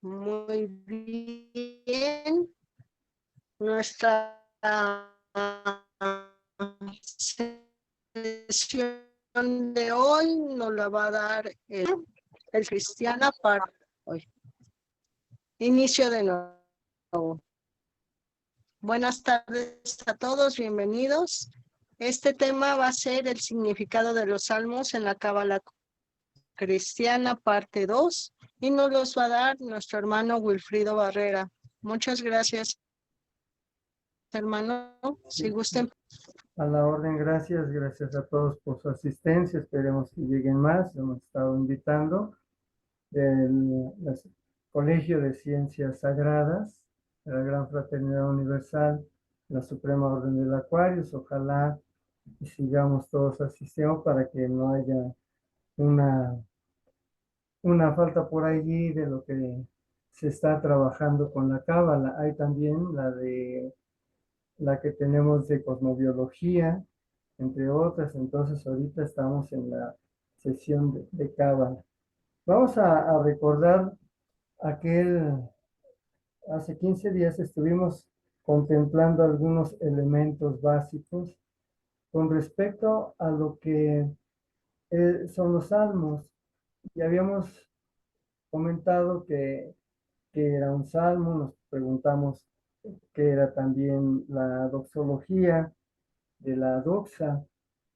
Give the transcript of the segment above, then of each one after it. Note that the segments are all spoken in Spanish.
Muy bien. Nuestra sesión de hoy nos la va a dar el Cristiana para hoy. Inicio de nuevo. Buenas tardes a todos, bienvenidos. Este tema va a ser el significado de los salmos en la Cábala Cristiana, parte 2, y nos los va a dar nuestro hermano Wilfrido Barrera. Muchas gracias, hermano. Si gusten. A la orden, gracias a todos por su asistencia, esperemos que lleguen más, hemos estado invitando del Colegio de Ciencias Sagradas, de la Gran Fraternidad Universal, la Suprema Orden del Aquarius, ojalá y sigamos todos asistiendo para que no haya una falta por allí de lo que se está trabajando con la Cábala. Hay también la que tenemos de cosmobiología, entre otras. Entonces ahorita estamos en la sesión de Cábala. Vamos a recordar hace 15 días estuvimos contemplando algunos elementos básicos con respecto a lo que son los salmos. Y habíamos comentado que era un salmo, nos preguntamos qué era también la doxología de la doxa,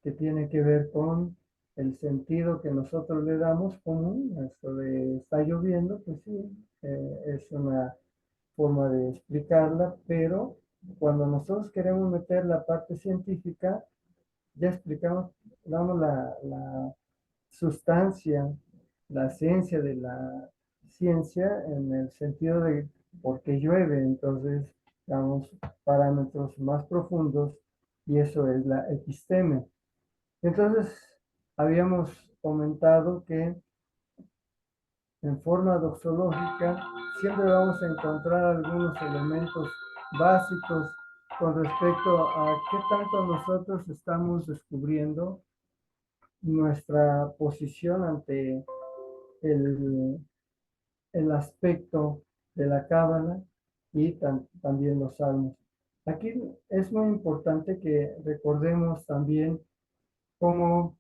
que tiene que ver con el sentido que nosotros le damos común, esto de está lloviendo, pues sí, es una forma de explicarla, pero cuando nosotros queremos meter la parte científica, ya explicamos, damos la sustancia, la esencia de la ciencia en el sentido de por qué llueve, entonces damos parámetros más profundos y eso es la episteme. Entonces, habíamos comentado que en forma doxológica siempre vamos a encontrar algunos elementos básicos con respecto a qué tanto nosotros estamos descubriendo nuestra posición ante el, el aspecto de la cábala y también los salmos. Aquí es muy importante que recordemos también cómo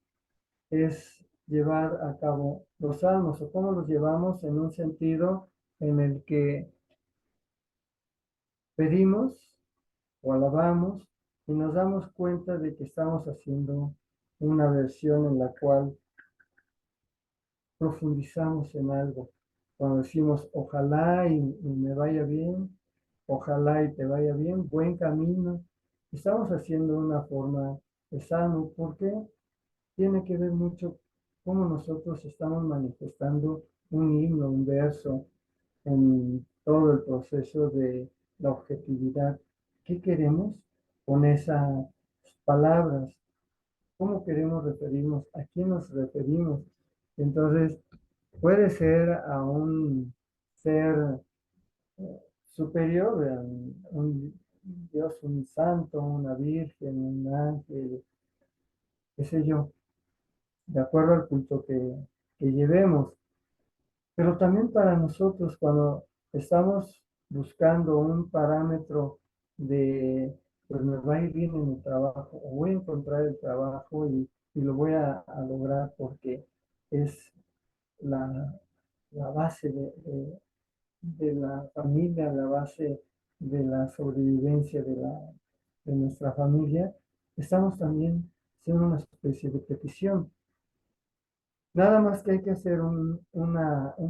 es llevar a cabo los salmos o cómo los llevamos en un sentido en el que pedimos o alabamos y nos damos cuenta de que estamos haciendo una versión en la cual profundizamos en algo. Cuando decimos ojalá y me vaya bien, ojalá y te vaya bien, buen camino, estamos haciendo una forma de salmo porque tiene que ver mucho cómo nosotros estamos manifestando un himno, un verso en todo el proceso de la objetividad. ¿Qué queremos con esas palabras? ¿Cómo queremos referirnos? ¿A quién nos referimos? Entonces, puede ser a un ser superior, un Dios, un santo, una virgen, un ángel, qué sé yo, de acuerdo al culto que llevemos. Pero también para nosotros, cuando estamos buscando un parámetro de, pues me va a ir bien en el trabajo, o voy a encontrar el trabajo y lo voy a lograr porque es la, la base de la familia, la base de la sobrevivencia de nuestra familia, estamos también haciendo una especie de petición. Nada más que hay que hacer un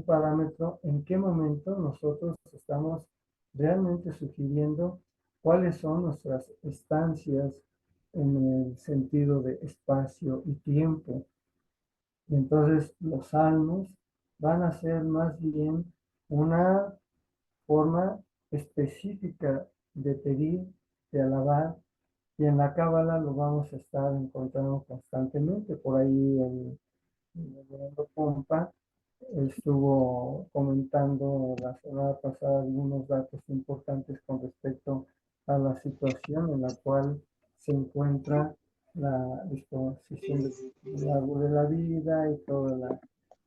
parámetro en qué momento nosotros estamos realmente sugiriendo cuáles son nuestras estancias en el sentido de espacio y tiempo. Y entonces los salmos van a ser más bien una forma específica de pedir, de alabar, y en la Cábala lo vamos a estar encontrando constantemente. Por ahí el reverendo Pompa estuvo comentando la semana pasada algunos datos importantes con respecto a la situación en la cual se encuentra la disposición del árbol de la vida y toda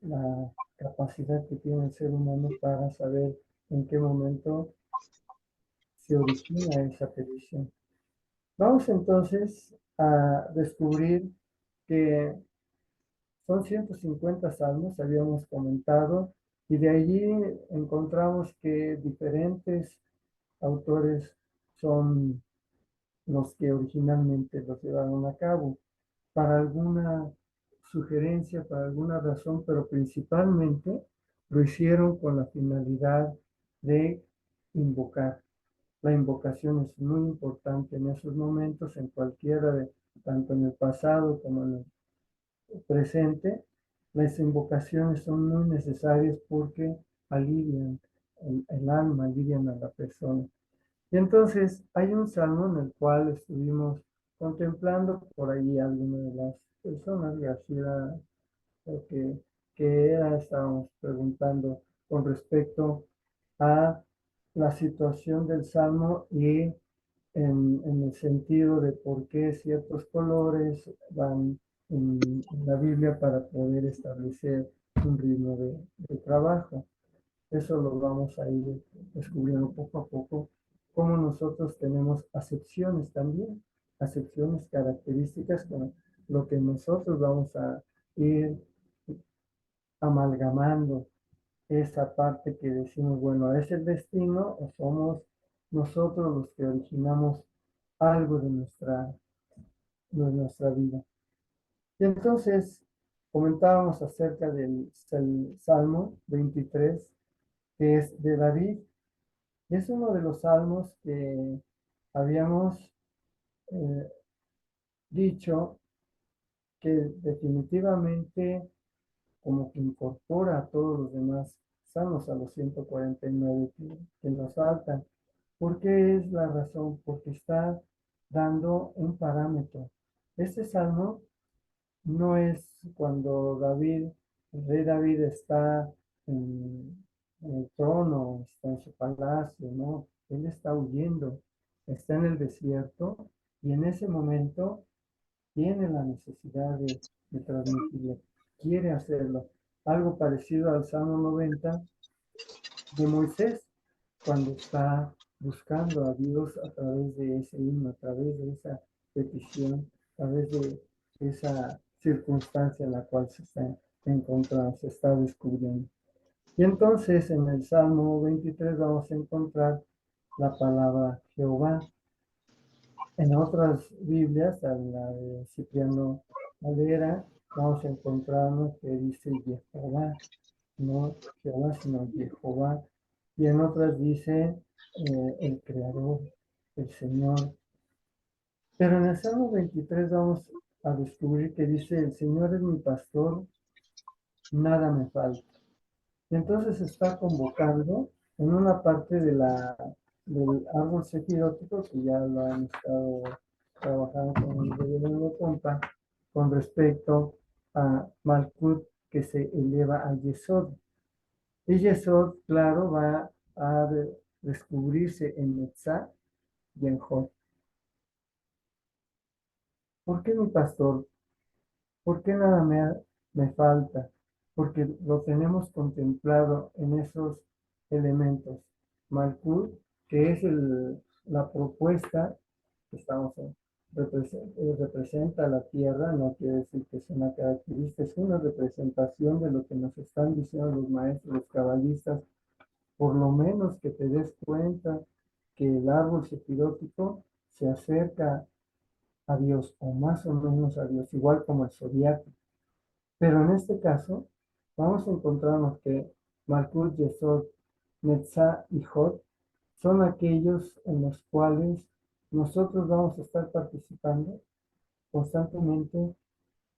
la capacidad que tiene el ser humano para saber en qué momento se origina esa petición. Vamos entonces a descubrir que son 150 salmos, habíamos comentado, y de allí encontramos que diferentes autores son los que originalmente los llevaron a cabo, para alguna sugerencia, para alguna razón, pero principalmente lo hicieron con la finalidad de invocar. La invocación es muy importante en esos momentos, en cualquiera de, tanto en el pasado como en el presente. Las invocaciones son muy necesarias porque alivian el alma, alivian a la persona. Y entonces hay un salmo en el cual estuvimos contemplando por ahí alguna de las personas, Graciela, que era, estábamos preguntando con respecto a la situación del salmo y en el sentido de por qué ciertos colores van en la Biblia para poder establecer un ritmo de trabajo. Eso lo vamos a ir descubriendo poco a poco, como nosotros tenemos acepciones también, acepciones características con lo que nosotros vamos a ir amalgamando esa parte que decimos, bueno, ¿es el destino o somos nosotros los que originamos algo de nuestra vida? Y entonces comentábamos acerca del Salmo 23, que es de David. Es uno de los salmos que habíamos eh, dicho que definitivamente como que incorpora a todos los demás salmos, a los 149 que nos faltan. ¿Por qué es la razón? Porque está dando un parámetro. Este salmo no es cuando David, el rey David está en el trono, está en su palacio, ¿no? Él está huyendo, está en el desierto y en ese momento tiene la necesidad de transmitirlo, quiere hacerlo. Algo parecido al Salmo 90 de Moisés, cuando está buscando a Dios a través de ese himno, a través de esa petición, a través de esa circunstancia en la cual se está encontrando, se está descubriendo. Y entonces en el Salmo 23 vamos a encontrar la palabra Jehová. En otras Biblias, en la de Cipriano Valera, vamos a encontrarnos que dice Jehová, no Jehová, sino Jehová. Y en otras dice el Creador, el Señor. Pero en el Salmo 23 vamos a descubrir que dice, el Señor es mi pastor, nada me falta. Y entonces está convocando en una parte del árbol sefirótico, que ya lo han estado trabajando con el reverendo Pompa, con respecto a Malkut, que se eleva a Yesod. Y Yesod, claro, va a descubrirse en Netzah y en Jod. ¿Por qué mi pastor? ¿Por qué nada me falta? Porque lo tenemos contemplado en esos elementos. Malkut, que es la propuesta que representa la tierra, no quiere decir que es una característica, es una representación de lo que nos están diciendo los maestros, los cabalistas, por lo menos que te des cuenta que el árbol sefirótico se acerca a Dios, o más o menos a Dios, igual como el zodiaco. Pero en este caso, vamos a encontrarnos que Malkut, Yesod, Netzah y Jod son aquellos en los cuales nosotros vamos a estar participando constantemente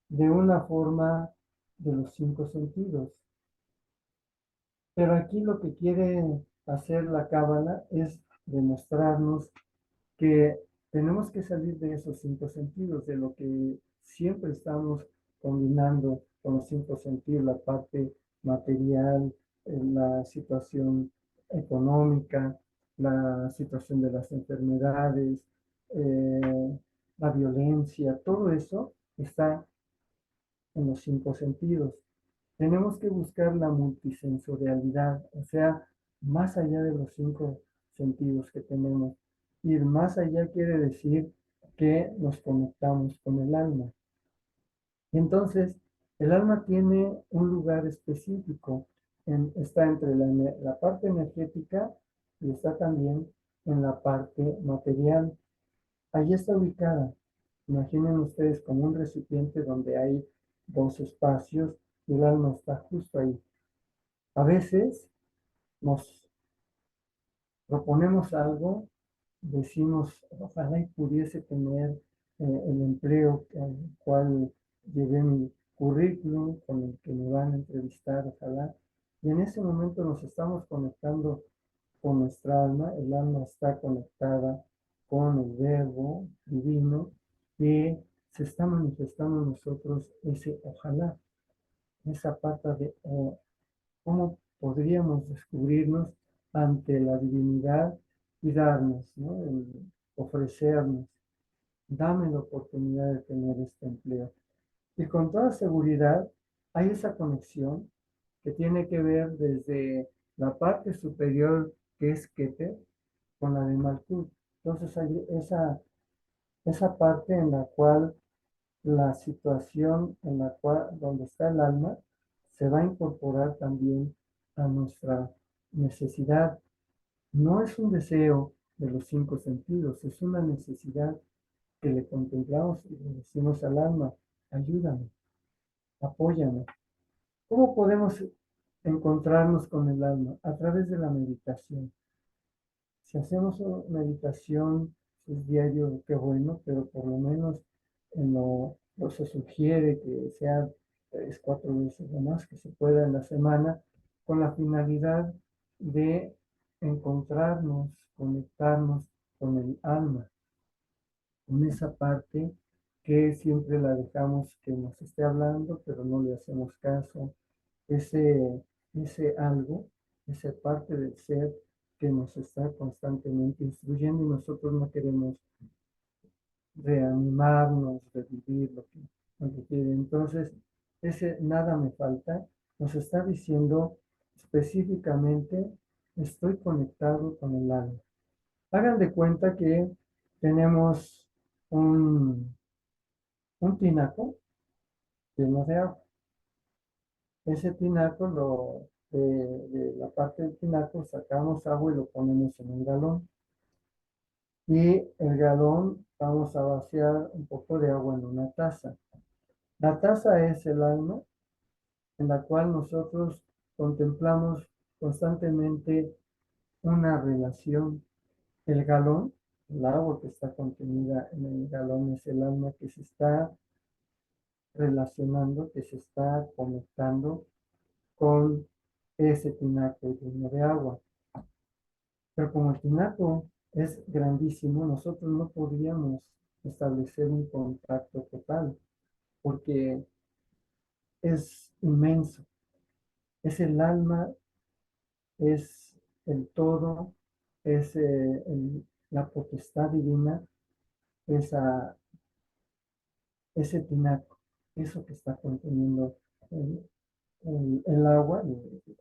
de una forma de los 5 sentidos. Pero aquí lo que quiere hacer la Cábala es demostrarnos que tenemos que salir de esos 5 sentidos, de lo que siempre estamos combinando con los 5 sentidos, la parte material, la situación económica, la situación de las enfermedades, la violencia, todo eso está en los 5 sentidos. tenemos que buscar la multisensorialidad, o sea, más allá de los 5 sentidos que tenemos. Ir más allá quiere decir que nos conectamos con el alma. Entonces, el alma tiene un lugar específico, está entre la parte energética y está también en la parte material. Allí está ubicada. Imaginen ustedes como un recipiente donde hay 2 espacios y el alma está justo ahí. A veces nos proponemos algo, decimos, ojalá y pudiese tener el empleo al cual llevé mi currículum, con el que me van a entrevistar, ojalá. Y en ese momento nos estamos conectando con nuestra alma, el alma está conectada con el verbo divino que se está manifestando en nosotros ese ojalá, esa pata de cómo podríamos descubrirnos ante la divinidad y darnos, ¿no? Ofrecernos, dame la oportunidad de tener este empleo. Y con toda seguridad hay esa conexión que tiene que ver desde la parte superior que es Keter con la de Malkut. Entonces hay esa parte en la cual la situación en la cual donde está el alma se va a incorporar también a nuestra necesidad. No es un deseo de los 5 sentidos, es una necesidad que le contemplamos y le decimos al alma, ayúdame, apóyame. ¿Cómo podemos encontrarnos con el alma? A través de la meditación. Si hacemos una meditación, si es diario, qué bueno, pero por lo menos se sugiere que sea 3, 4 veces o más que se pueda en la semana, con la finalidad de encontrarnos, conectarnos con el alma, con esa parte que siempre la dejamos que nos esté hablando, pero no le hacemos caso, ese algo, esa parte del ser que nos está constantemente instruyendo y nosotros no queremos reanimarnos, revivir lo que quiere. Entonces, ese nada me falta nos está diciendo específicamente, estoy conectado con el alma. Hagan de cuenta que tenemos un tinaco lleno de agua. Ese tinaco, de la parte del tinaco, sacamos agua y lo ponemos en un galón. Y el galón vamos a vaciar un poco de agua en una taza. La taza es el alma en la cual nosotros contemplamos constantemente una relación. El galón, el agua que está contenida en el galón es el alma que se está relacionando, que se está conectando con ese tinaco lleno de agua. Pero como el tinaco es grandísimo, nosotros no podríamos establecer un contacto total porque es inmenso. Es el alma, es el todo, es la potestad divina, esa, ese tinaco, eso que está conteniendo el, el agua,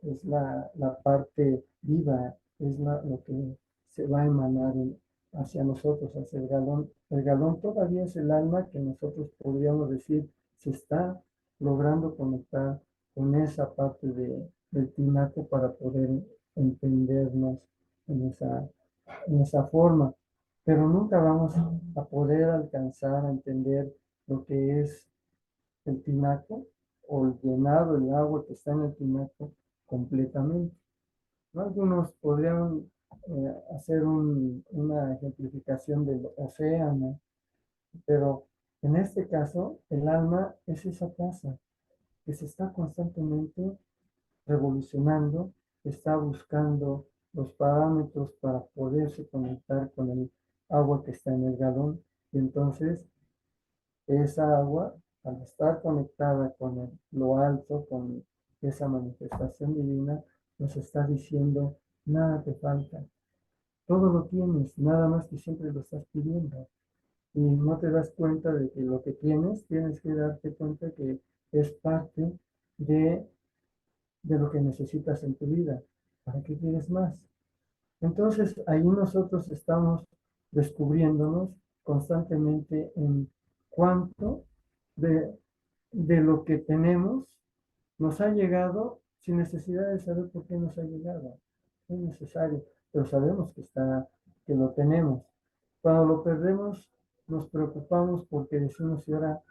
es la parte viva, es lo que se va a emanar hacia nosotros, hacia el galón. El galón todavía es el alma que nosotros podríamos decir se está logrando conectar con esa parte del tinaco para poder entendernos en esa forma. Pero nunca vamos a poder alcanzar a entender lo que es el tinaco o el llenado, el agua que está en el tinaco completamente. ¿No? Algunos podrían hacer una ejemplificación del océano, pero en este caso el alma es esa taza que se está constantemente revolucionando, está buscando los parámetros para poderse conectar con el agua que está en el galón y entonces esa agua, al estar conectada con lo alto, con esa manifestación divina, nos está diciendo, nada te falta, todo lo tienes, nada más que siempre lo estás pidiendo. Y no te das cuenta de que lo que tienes que darte cuenta que es parte de de lo que necesitas en tu vida. ¿Para qué quieres más? Entonces, ahí nosotros estamos descubriéndonos constantemente en cuánto de, de lo que tenemos nos ha llegado sin necesidad de saber por qué nos ha llegado. No es necesario, pero sabemos que está, que lo tenemos. Cuando lo perdemos, nos preocupamos porque decimos, y ahora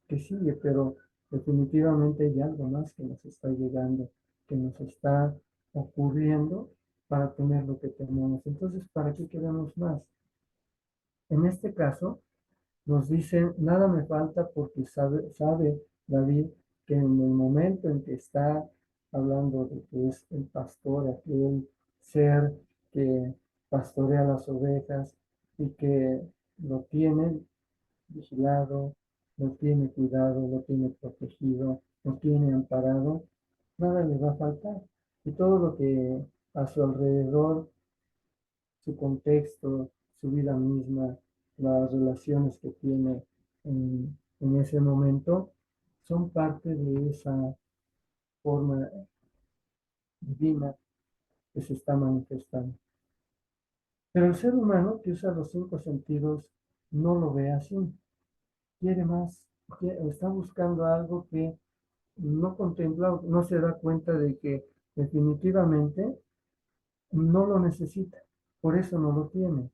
que sigue, pero definitivamente hay algo más que nos está llegando, que nos está ocurriendo para tener lo que tenemos. Entonces, ¿para qué queremos más? En este caso, nos dice, nada me falta porque sabe David que en el momento en que está hablando de que es el pastor, aquel ser que pastorea las ovejas y que lo tiene vigilado, lo tiene cuidado, lo tiene protegido, lo tiene amparado, nada le va a faltar. Y todo lo que a su alrededor, su contexto, su vida misma, las relaciones que tiene en ese momento, son parte de esa forma divina que se está manifestando. Pero el ser humano que usa los cinco sentidos no lo ve así, quiere más, está buscando algo que no contempla, no se da cuenta de que definitivamente no lo necesita, por eso no lo tiene.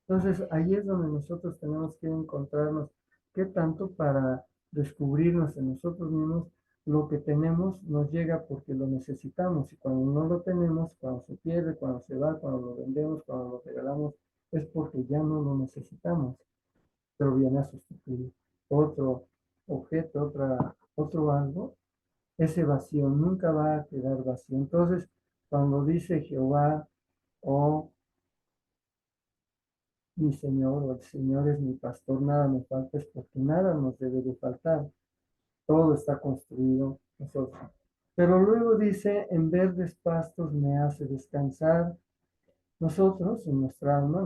Entonces, ahí es donde nosotros tenemos que encontrarnos qué tanto para descubrirnos en nosotros mismos lo que tenemos nos llega porque lo necesitamos y cuando no lo tenemos, cuando se pierde, cuando se va, cuando lo vendemos, cuando lo regalamos, es porque ya no lo necesitamos, pero viene a sustituir otro objeto, otro algo. Ese vacío nunca va a quedar vacío. Entonces, cuando dice Jehová, oh mi Señor, o el Señor es mi pastor, nada me falta, es porque nada nos debe de faltar. Todo está construido nosotros. Pero luego dice, en verdes pastos me hace descansar. Nosotros, en nuestra alma,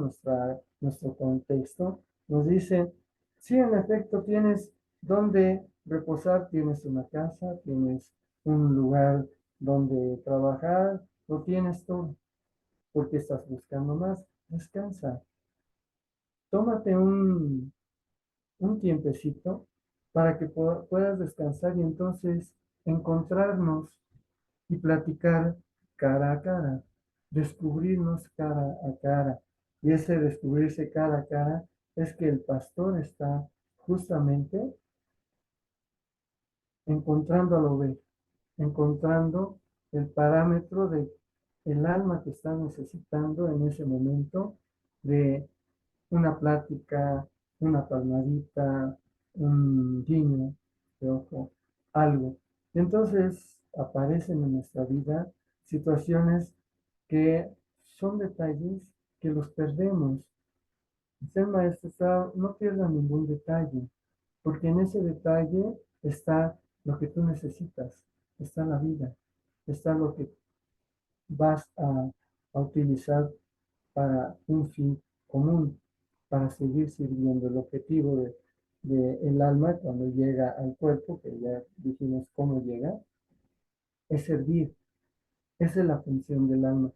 nuestro contexto, nos dice, sí, en efecto, tienes donde reposar, tienes una casa, tienes un lugar donde trabajar, lo tienes todo. Porque estás buscando más, descansa. Tómate un tiempecito para que puedas descansar y entonces encontrarnos y platicar cara a cara, descubrirnos cara a cara. Y ese descubrirse cara a cara es que el pastor está justamente encontrando a la oveja, encontrando el parámetro de el alma que está necesitando en ese momento de una plática, una palmadita, un guiño de ojo, algo. Entonces aparecen en nuestra vida situaciones que son detalles que los perdemos. Ser maestro está, no pierda ningún detalle, porque en ese detalle está lo que tú necesitas, está la vida, está lo que vas a utilizar para un fin común, para seguir sirviendo. El objetivo de el alma cuando llega al cuerpo, que ya dijimos cómo llega, es servir. Esa es la función del alma.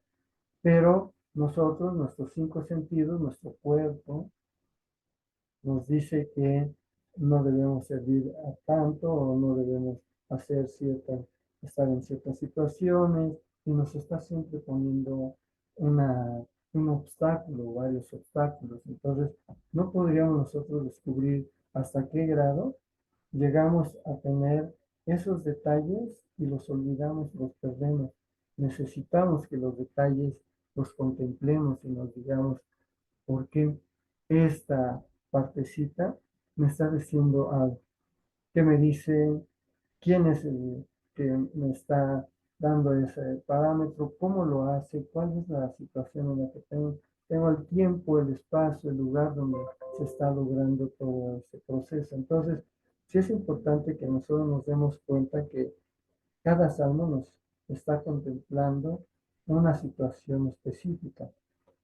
Pero nosotros, nuestros cinco sentidos, nuestro cuerpo, nos dice que no debemos servir a tanto o no debemos hacer estar en ciertas situaciones y nos está siempre poniendo un obstáculo, varios obstáculos. Entonces, no podríamos nosotros descubrir hasta qué grado llegamos a tener esos detalles y los olvidamos, los perdemos. Necesitamos que los detalles los contemplemos y nos digamos, ¿por qué esta partecita me está diciendo algo? ¿Qué me dice? ¿Quién es el que me está dando ese parámetro? ¿Cómo lo hace? ¿Cuál es la situación en la que tengo el tiempo, el espacio, el lugar donde se está logrando todo ese proceso? Entonces, sí es importante que nosotros nos demos cuenta que cada salmo nos está contemplando una situación específica.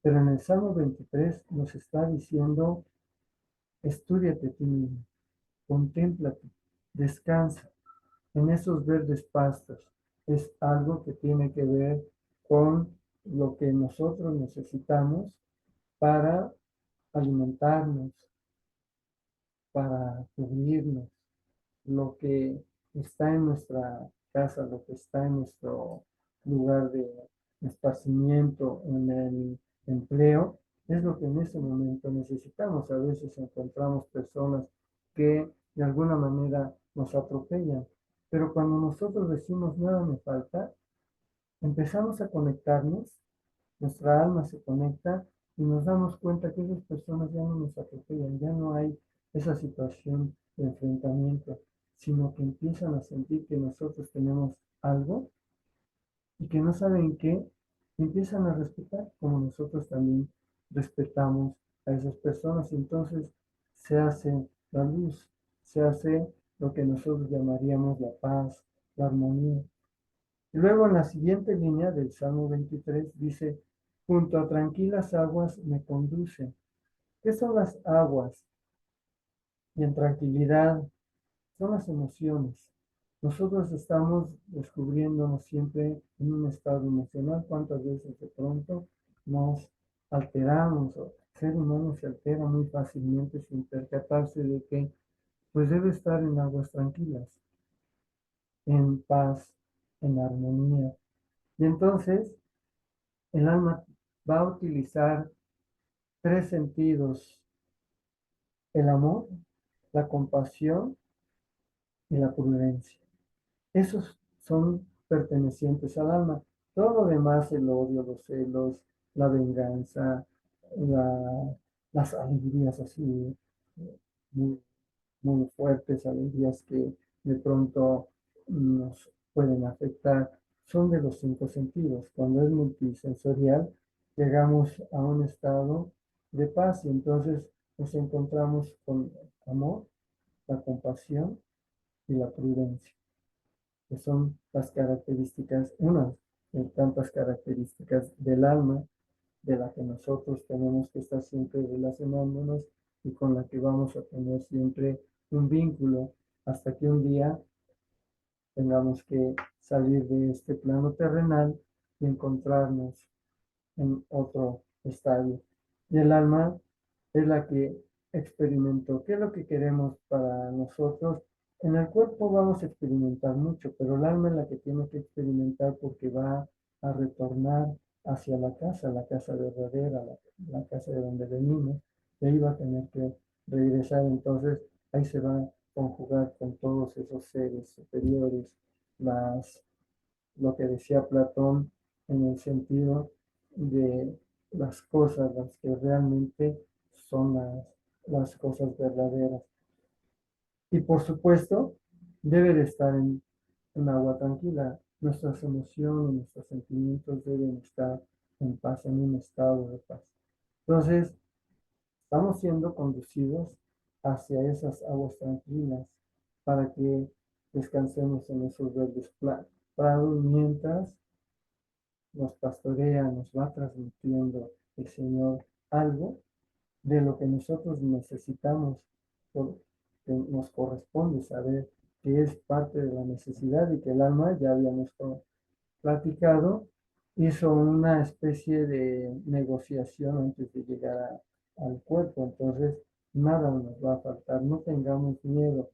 Pero en el Salmo 23 nos está diciendo, estúdiate a ti mismo, contémplate, descansa en esos verdes pastos. es algo que tiene que ver con lo que nosotros necesitamos para alimentarnos, para cubrirnos, lo que está en nuestra casa, lo que está en nuestro lugar de esparcimiento, en el empleo, es lo que en ese momento necesitamos. A veces encontramos personas que de alguna manera nos atropellan, pero cuando nosotros decimos nada me falta, empezamos a conectarnos, nuestra alma se conecta y nos damos cuenta que esas personas ya no nos atropellan, ya no hay esa situación de enfrentamiento, sino que empiezan a sentir que nosotros tenemos algo y que no saben qué, y empiezan a respetar como nosotros también respetamos a esas personas. Entonces se hace la luz, se hace lo que nosotros llamaríamos la paz, la armonía. Y luego en la siguiente línea del Salmo 23 dice, junto a tranquilas aguas me conduce. ¿Qué son las aguas? Y en tranquilidad son las emociones. Nosotros estamos descubriéndonos siempre en un estado emocional. ¿Cuántas veces de pronto nos alteramos? O el ser humano se altera muy fácilmente sin percatarse de que pues debe estar en aguas tranquilas, en paz, en armonía. Y entonces el alma va a utilizar tres sentidos: el amor, la compasión y la prudencia. Esos son pertenecientes al alma. Todo lo demás, el odio, los celos, la venganza, las alegrías así muy, muy fuertes, alegrías que de pronto nos pueden afectar, son de los cinco sentidos. Cuando es multisensorial, llegamos a un estado de paz y entonces nos encontramos con amor, la compasión y la prudencia, que son las características, unas de tantas características del alma, de la que nosotros tenemos que estar siempre relacionándonos y con la que vamos a tener siempre un vínculo hasta que un día tengamos que salir de este plano terrenal y encontrarnos en otro estadio. Y el alma es la que experimentó. ¿Qué es lo que queremos para nosotros? En el cuerpo vamos a experimentar mucho, pero el alma es la que tiene que experimentar porque va a retornar hacia la casa verdadera, la casa de donde venimos, y ahí va a tener que regresar. Entonces ahí se va a conjugar con todos esos seres superiores, las lo que decía Platón en el sentido de las cosas, las que realmente son las cosas verdaderas. Y por supuesto, debe de estar en agua tranquila. Nuestras emociones, nuestros sentimientos deben estar en paz, en un estado de paz. Entonces, estamos siendo conducidos hacia esas aguas tranquilas para que descansemos en esos verdes prados mientras nos pastorea, nos va transmitiendo el Señor algo de lo que nosotros necesitamos, que nos corresponde saber que es parte de la necesidad y que el alma, ya habíamos platicado, hizo una especie de negociación antes de llegar al cuerpo. Entonces, nada nos va a faltar, no tengamos miedo.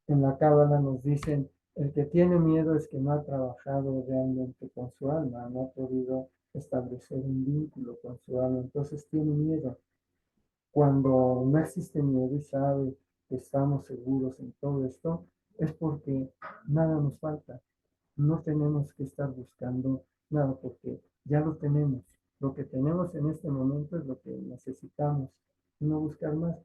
En la Cábala nos dicen, el que tiene miedo es que no ha trabajado realmente con su alma, no ha podido establecer un vínculo con su alma, entonces tiene miedo. Cuando no existe miedo y sabe que estamos seguros en todo esto, es porque nada nos falta. No tenemos que estar buscando nada porque ya lo tenemos. Lo que tenemos en este momento es lo que necesitamos, no buscar más.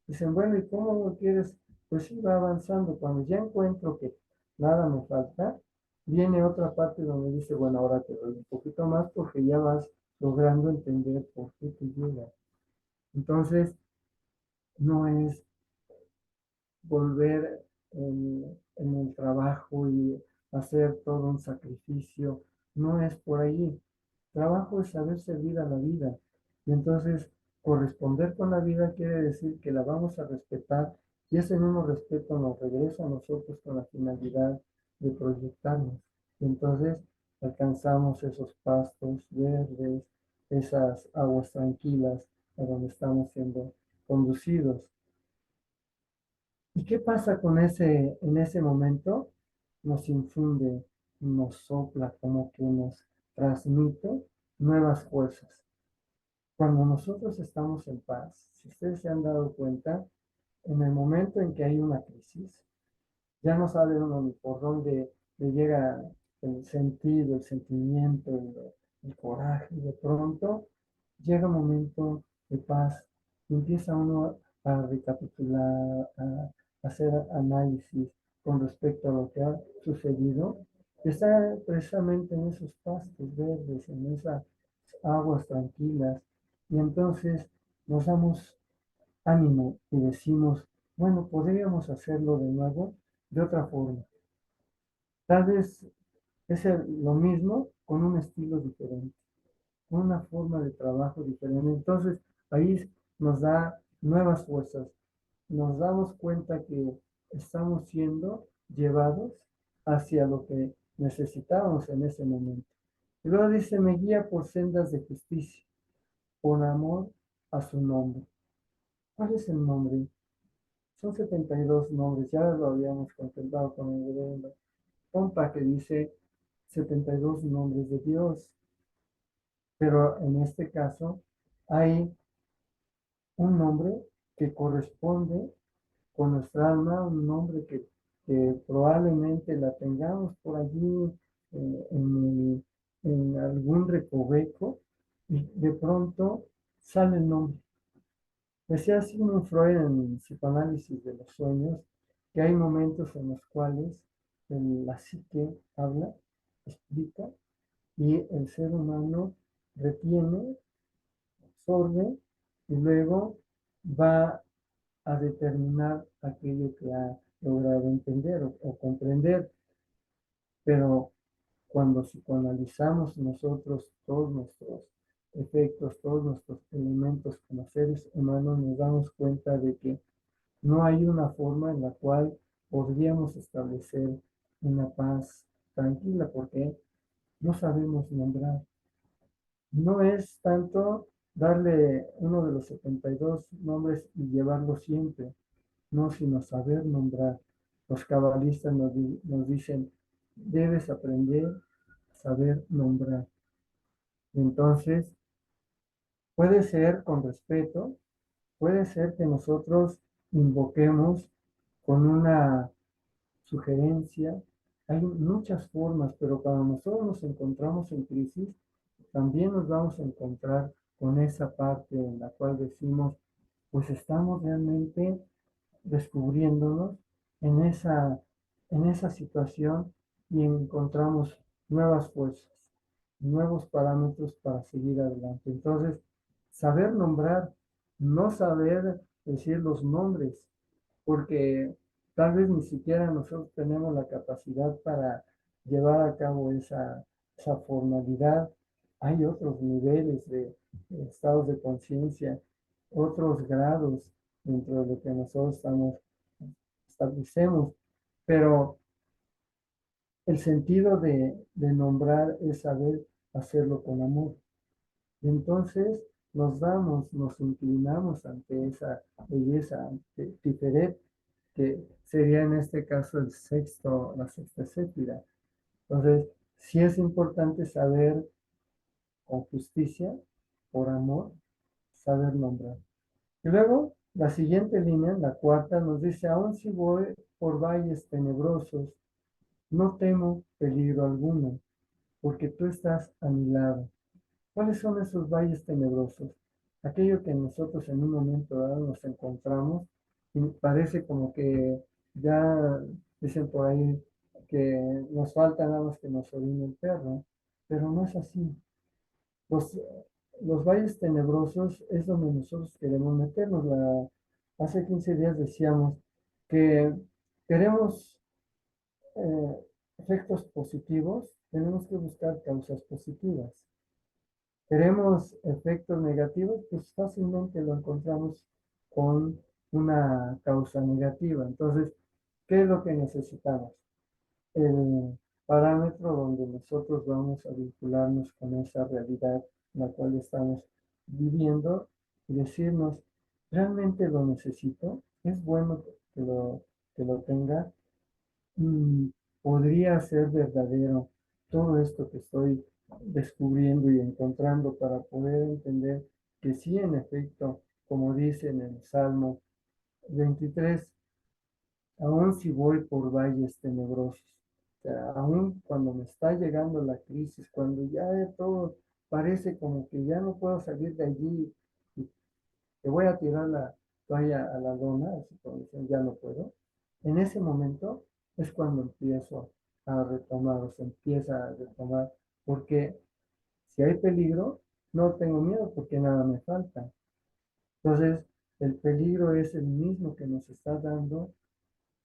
Dicen, bueno, ¿y cómo lo quieres? Pues sí, va avanzando. Cuando ya encuentro que nada me falta, viene otra parte donde dice, bueno, ahora te doy un poquito más porque ya vas logrando entender por qué te llega. Entonces, no es volver en el trabajo y hacer todo un sacrificio. No es por ahí. Trabajo es saber servir a la vida. Y entonces, corresponder con la vida quiere decir que la vamos a respetar y ese mismo respeto nos regresa a nosotros con la finalidad de proyectarnos. Y entonces alcanzamos esos pastos verdes, esas aguas tranquilas a donde estamos siendo conducidos. ¿Y qué pasa con en ese momento? Nos infunde, nos sopla, como que nos transmite nuevas fuerzas. Cuando nosotros estamos en paz, si ustedes se han dado cuenta, en el momento en que hay una crisis, ya no sabe uno ni por dónde le llega el sentido, el sentimiento, el coraje. Y de pronto llega un momento de paz y empieza uno a recapitular, a hacer análisis con respecto a lo que ha sucedido. Está precisamente en esos pastos verdes, en esas aguas tranquilas. Y entonces nos damos ánimo y decimos, bueno, podríamos hacerlo de nuevo de otra forma. Tal vez es lo mismo con un estilo diferente, con una forma de trabajo diferente. Entonces, ahí nos da nuevas fuerzas. Nos damos cuenta que estamos siendo llevados hacia lo que necesitábamos en ese momento. Y luego dice, me guía por sendas de justicia, por amor a su nombre. ¿Cuál es el nombre? Son 72 nombres, ya lo habíamos contemplado con el compa que dice 72 nombres de Dios, pero en este caso hay un nombre que corresponde con nuestra alma, un nombre que probablemente la tengamos por allí en algún recoveco y de pronto sale el nombre. Decía Sigmund Freud en psicoanálisis de los sueños que hay momentos en los cuales la psique habla, explica, y el ser humano retiene, absorbe y luego va a determinar aquello que ha logrado entender o comprender. Pero cuando psicoanalizamos nosotros todos nuestros efectos, todos nuestros elementos como seres humanos, nos damos cuenta de que no hay una forma en la cual podríamos establecer una paz tranquila porque no sabemos nombrar. No es tanto darle uno de los 72 nombres y llevarlo siempre, no, sino saber nombrar. Los cabalistas nos dicen, debes aprender a saber nombrar. Entonces, puede ser con respeto, puede ser que nosotros invoquemos con una sugerencia. Hay muchas formas, pero cuando nosotros nos encontramos en crisis, también nos vamos a encontrar con esa parte en la cual decimos, pues estamos realmente descubriéndonos en esa situación y encontramos nuevas fuerzas, nuevos parámetros para seguir adelante. Entonces, saber nombrar, no saber decir los nombres, porque tal vez ni siquiera nosotros tenemos la capacidad para llevar a cabo esa formalidad. Hay otros niveles de estados de conciencia, otros grados dentro de lo que nosotros establecemos, pero el sentido de nombrar es saber hacerlo con amor. Y entonces nos inclinamos ante esa belleza, ante Tiferet, que sería en este caso la sexta séquira. Entonces, sí es importante saber con justicia, por amor, saber nombrar. Y luego, la siguiente línea, la cuarta, nos dice, aun si voy por valles tenebrosos, no temo peligro alguno, porque tú estás a mi lado. ¿Cuáles son esos valles tenebrosos? Aquello que nosotros en un momento dado nos encontramos y parece como que ya dicen por ahí que nos falta nada más que nos orine el perro, pero no es así. Los, los valles tenebrosos es donde nosotros queremos meternos. Hace 15 días decíamos que queremos efectos positivos, tenemos que buscar causas positivas. Queremos efectos negativos, pues fácilmente lo encontramos con una causa negativa. Entonces, ¿qué es lo que necesitamos? El parámetro donde nosotros vamos a vincularnos con esa realidad en la cual estamos viviendo y decirnos, ¿realmente lo necesito? ¿Es bueno que lo tenga? ¿Podría ser verdadero todo esto que estoy descubriendo y encontrando para poder entender que sí, en efecto, como dice en el Salmo 23, aún si voy por valles tenebrosos, o sea, aún cuando me está llegando la crisis, cuando ya de todo parece como que ya no puedo salir de allí y que voy a tirar la toalla a la lona, así como dicen, ya no puedo, en ese momento es cuando empiezo a retomar, o se empieza a retomar, porque si hay peligro, no tengo miedo porque nada me falta. Entonces, el peligro es el mismo que nos está dando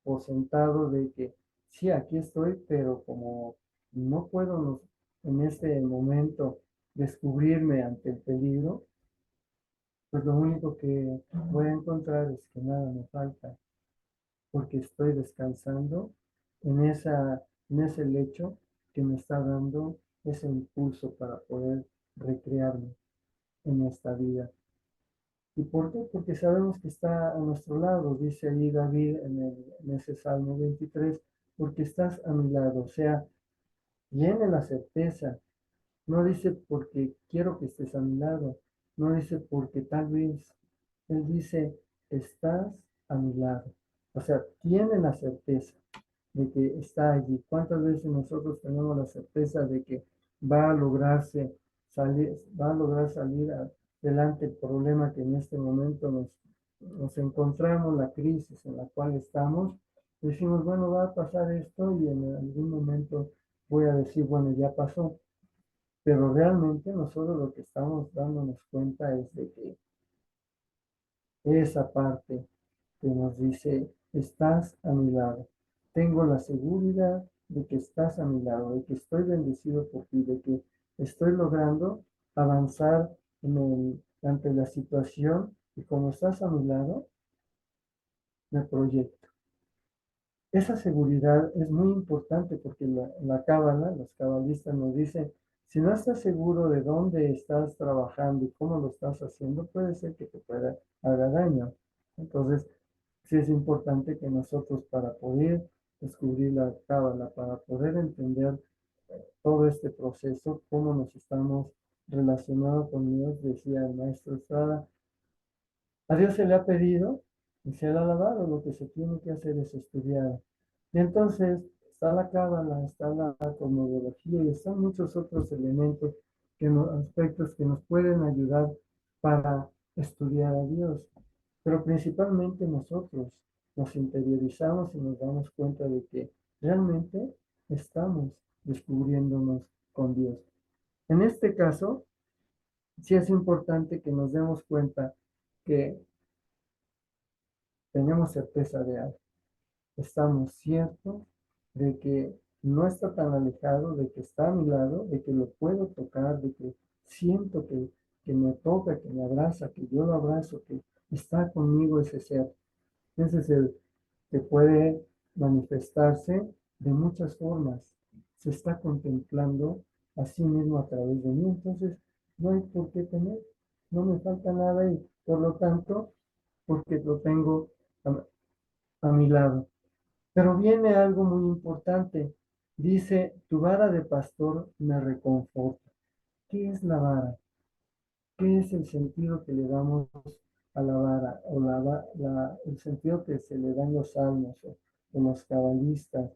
por sentado de que sí, aquí estoy, pero como no puedo en este momento descubrirme ante el peligro, pues lo único que voy a encontrar es que nada me falta, porque estoy descansando en ese lecho que me está dando ese impulso para poder recrearme en esta vida. ¿Y por qué? Porque sabemos que está a nuestro lado, dice ahí David en ese Salmo 23, porque estás a mi lado, o sea, tiene la certeza, no dice porque quiero que estés a mi lado, no dice porque tal vez, él dice, estás a mi lado, o sea, tiene la certeza de que está allí. ¿Cuántas veces nosotros tenemos la certeza de que va a lograrse salir, va a lograr salir adelante el problema que en este momento nos encontramos, la crisis en la cual estamos? Decimos, bueno, va a pasar esto y en algún momento voy a decir, bueno, ya pasó. Pero realmente nosotros lo que estamos dándonos cuenta es de que esa parte que nos dice, estás a mi lado. Tengo la seguridad de que estás a mi lado, de que estoy bendecido por ti, de que estoy logrando avanzar ante la situación y como estás a mi lado, me proyecto. Esa seguridad es muy importante porque la cábala, los cabalistas nos dicen, si no estás seguro de dónde estás trabajando y cómo lo estás haciendo, puede ser que te pueda haga daño. Entonces, sí es importante que nosotros para poder descubrir la cábala, para poder entender todo este proceso, cómo nos estamos relacionados con Dios, decía el maestro Estrada, a Dios se le ha pedido y se le ha alabado, lo que se tiene que hacer es estudiar. Y entonces está la cábala, está la cosmología y están muchos otros elementos, aspectos que nos pueden ayudar para estudiar a Dios. Pero principalmente nosotros nos interiorizamos y nos damos cuenta de que realmente estamos descubriéndonos con Dios. En este caso, sí es importante que nos demos cuenta que tenemos certeza de algo. Estamos ciertos de que no está tan alejado, de que está a mi lado, de que lo puedo tocar, de que siento que me toca, que me abraza, que yo lo abrazo, que está conmigo ese ser. Ese es el que puede manifestarse de muchas formas. Se está contemplando a sí mismo a través de mí. Entonces, no hay por qué temer. No me falta nada y por lo tanto, porque lo tengo a mi lado. Pero viene algo muy importante. Dice, tu vara de pastor me reconforta. ¿Qué es la vara? ¿Qué es el sentido que le damos a la vara? O el sentido que se le dan los salmos o los cabalistas,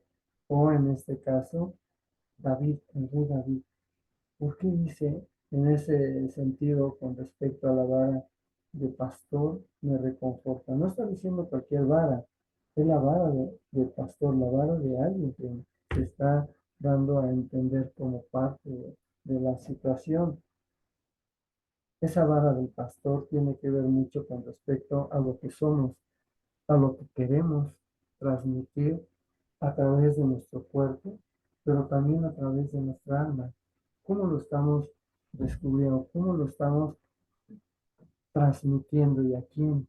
o en este caso, David, el rey David. ¿Por qué dice en ese sentido con respecto a la vara de pastor me reconforta? No está diciendo cualquier vara, es la vara de pastor, la vara de alguien que se está dando a entender como parte de la situación. Esa vara del pastor tiene que ver mucho con respecto a lo que somos, a lo que queremos transmitir a través de nuestro cuerpo, pero también a través de nuestra alma. ¿Cómo lo estamos descubriendo? ¿Cómo lo estamos transmitiendo y a quién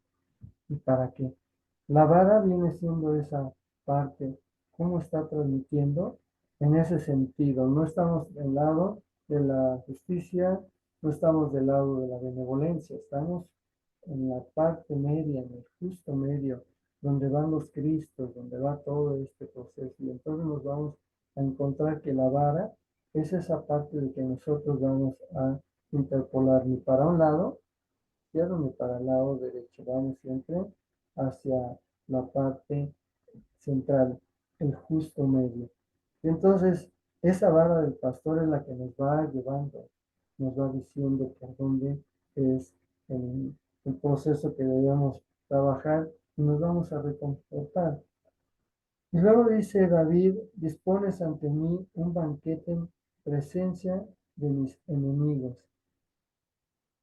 y para qué? La vara viene siendo esa parte. ¿Cómo está transmitiendo? en ese sentido. No estamos del lado de la justicia, no estamos del lado de la benevolencia, estamos en la parte media, en el justo medio, donde van los Cristos, donde va todo este proceso. Y entonces nos vamos a encontrar que la vara es esa parte de que nosotros vamos a interpolar ni para un lado izquierdo ni para el lado derecho. Vamos siempre hacia la parte central, el justo medio. Y entonces, esa vara del pastor es la que nos va llevando, nos va diciendo por dónde es el proceso que debemos trabajar y nos vamos a reconfortar. Y luego dice David, dispones ante mí un banquete en presencia de mis enemigos.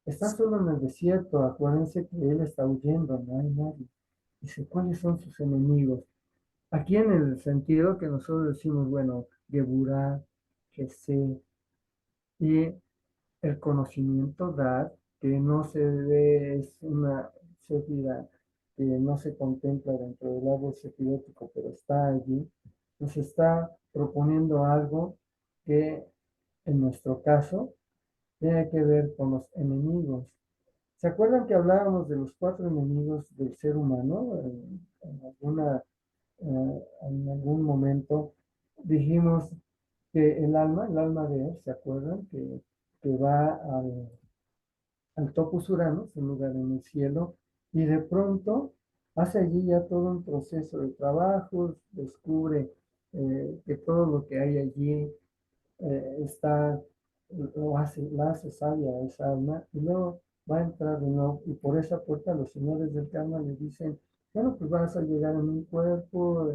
Está solo en el desierto, acuérdense que él está huyendo, no hay nadie. Dice, ¿cuáles son sus enemigos? Aquí en el sentido que nosotros decimos, bueno, Geburah, Gesé, y el conocimiento dar, que no se ve, es una sefira que no se contempla dentro del árbol sefirótico, pero está allí, nos está proponiendo algo que en nuestro caso tiene que ver con los enemigos. ¿Se acuerdan que hablábamos de los 4 enemigos del ser humano? En algún momento dijimos que el alma de él, ¿se acuerdan? Que va al Topos Uranos, un lugar en el cielo, y de pronto hace allí ya todo un proceso de trabajo, descubre que todo lo que hay allí está, la hace sabia a esa alma, y luego va a entrar de nuevo, y por esa puerta los señores del karma le dicen, bueno, pues vas a llegar en un cuerpo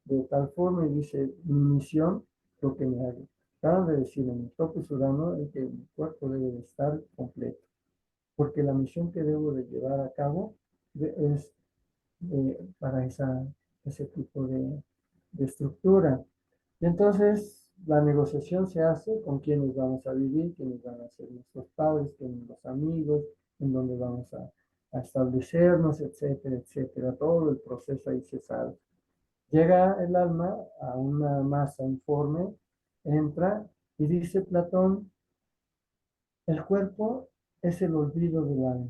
de tal forma, y dice, mi misión, lo que me haga. Acaban de decir en el topo surano es que mi cuerpo debe de estar completo, porque la misión que debo de llevar a cabo es para ese tipo de estructura. Y entonces la negociación se hace con quienes vamos a vivir, quienes van a ser nuestros padres, quienes los amigos, en dónde vamos a establecernos, etcétera, etcétera. Todo el proceso ahí se sabe. Llega el alma a una masa informe, entra y dice Platón, el cuerpo es el olvido del alma.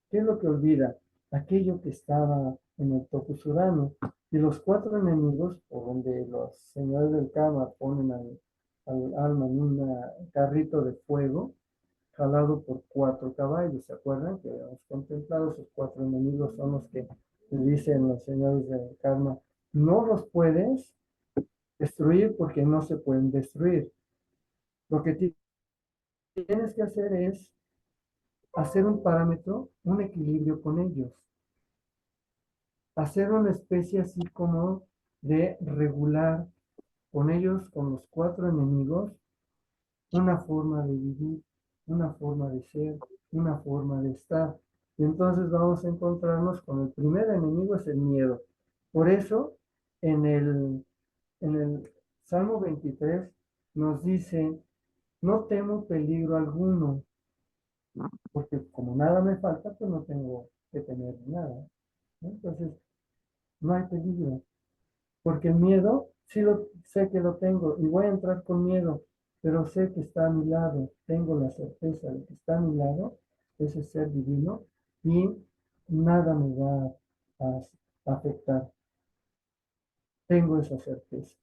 ¿Qué es lo que olvida? Aquello que estaba en el topos urano. Y los 4 enemigos, por donde los señores del karma ponen al alma en un carrito de fuego, jalado por 4 caballos. ¿Se acuerdan? Que habíamos contemplado, esos 4 enemigos son los que dicen los señores del karma, no los puedes destruir porque no se pueden destruir. Lo que tienes que hacer es hacer un parámetro, un equilibrio con ellos. Hacer una especie así como de regular con ellos, con los 4 enemigos, una forma de vivir, una forma de ser, una forma de estar. Y entonces vamos a encontrarnos con el primer enemigo, es el miedo. Por eso, en el Salmo 23 nos dice, no temo peligro alguno, porque como nada me falta, pues no tengo que temer nada, ¿no? Entonces, no hay peligro. Porque el miedo, sí lo sé que lo tengo y voy a entrar con miedo, pero sé que está a mi lado, tengo la certeza de que está a mi lado, ese ser divino, y nada me va a afectar. Tengo esa certeza.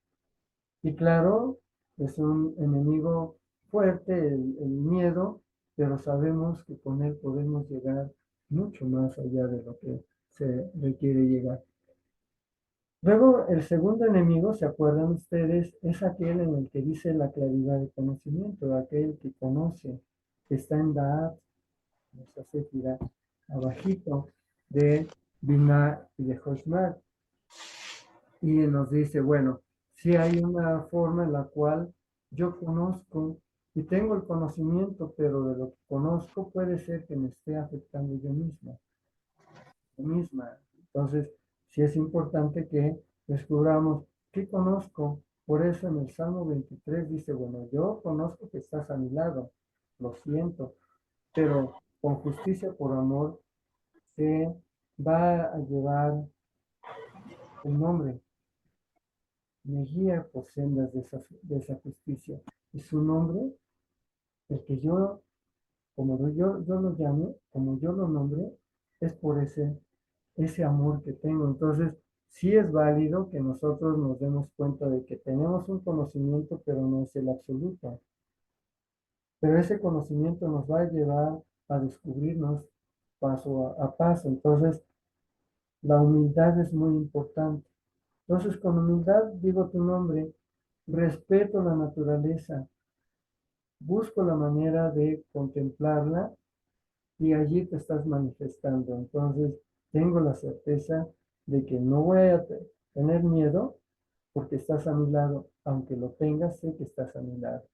Y claro, es un enemigo fuerte el miedo, pero sabemos que con él podemos llegar mucho más allá de lo que se requiere llegar. Luego, el segundo enemigo, ¿se acuerdan ustedes? Es aquel en el que dice la claridad de conocimiento, aquel que conoce, que está en Da'at, nuestra sefira, abajito de Binah y de Joshmat. Y nos dice, bueno, si hay una forma en la cual yo conozco y tengo el conocimiento, pero de lo que conozco puede ser que me esté afectando yo misma. Entonces, sí es importante que descubramos qué conozco. Por eso en el Salmo 23 dice, bueno, yo conozco que estás a mi lado, lo siento, pero con justicia por amor se va a llevar el nombre. me guía por sendas de esa justicia. Y su nombre, el que yo, como yo lo llame, como yo lo nombre, es por ese amor que tengo. Entonces, sí es válido que nosotros nos demos cuenta de que tenemos un conocimiento, pero no es el absoluto. Pero ese conocimiento nos va a llevar a descubrirnos paso a paso. Entonces, la humildad es muy importante. Entonces, con humildad digo tu nombre, respeto la naturaleza, busco la manera de contemplarla y allí te estás manifestando. Entonces, tengo la certeza de que no voy a tener miedo porque estás a mi lado. Aunque lo tengas, sé que estás a mi lado.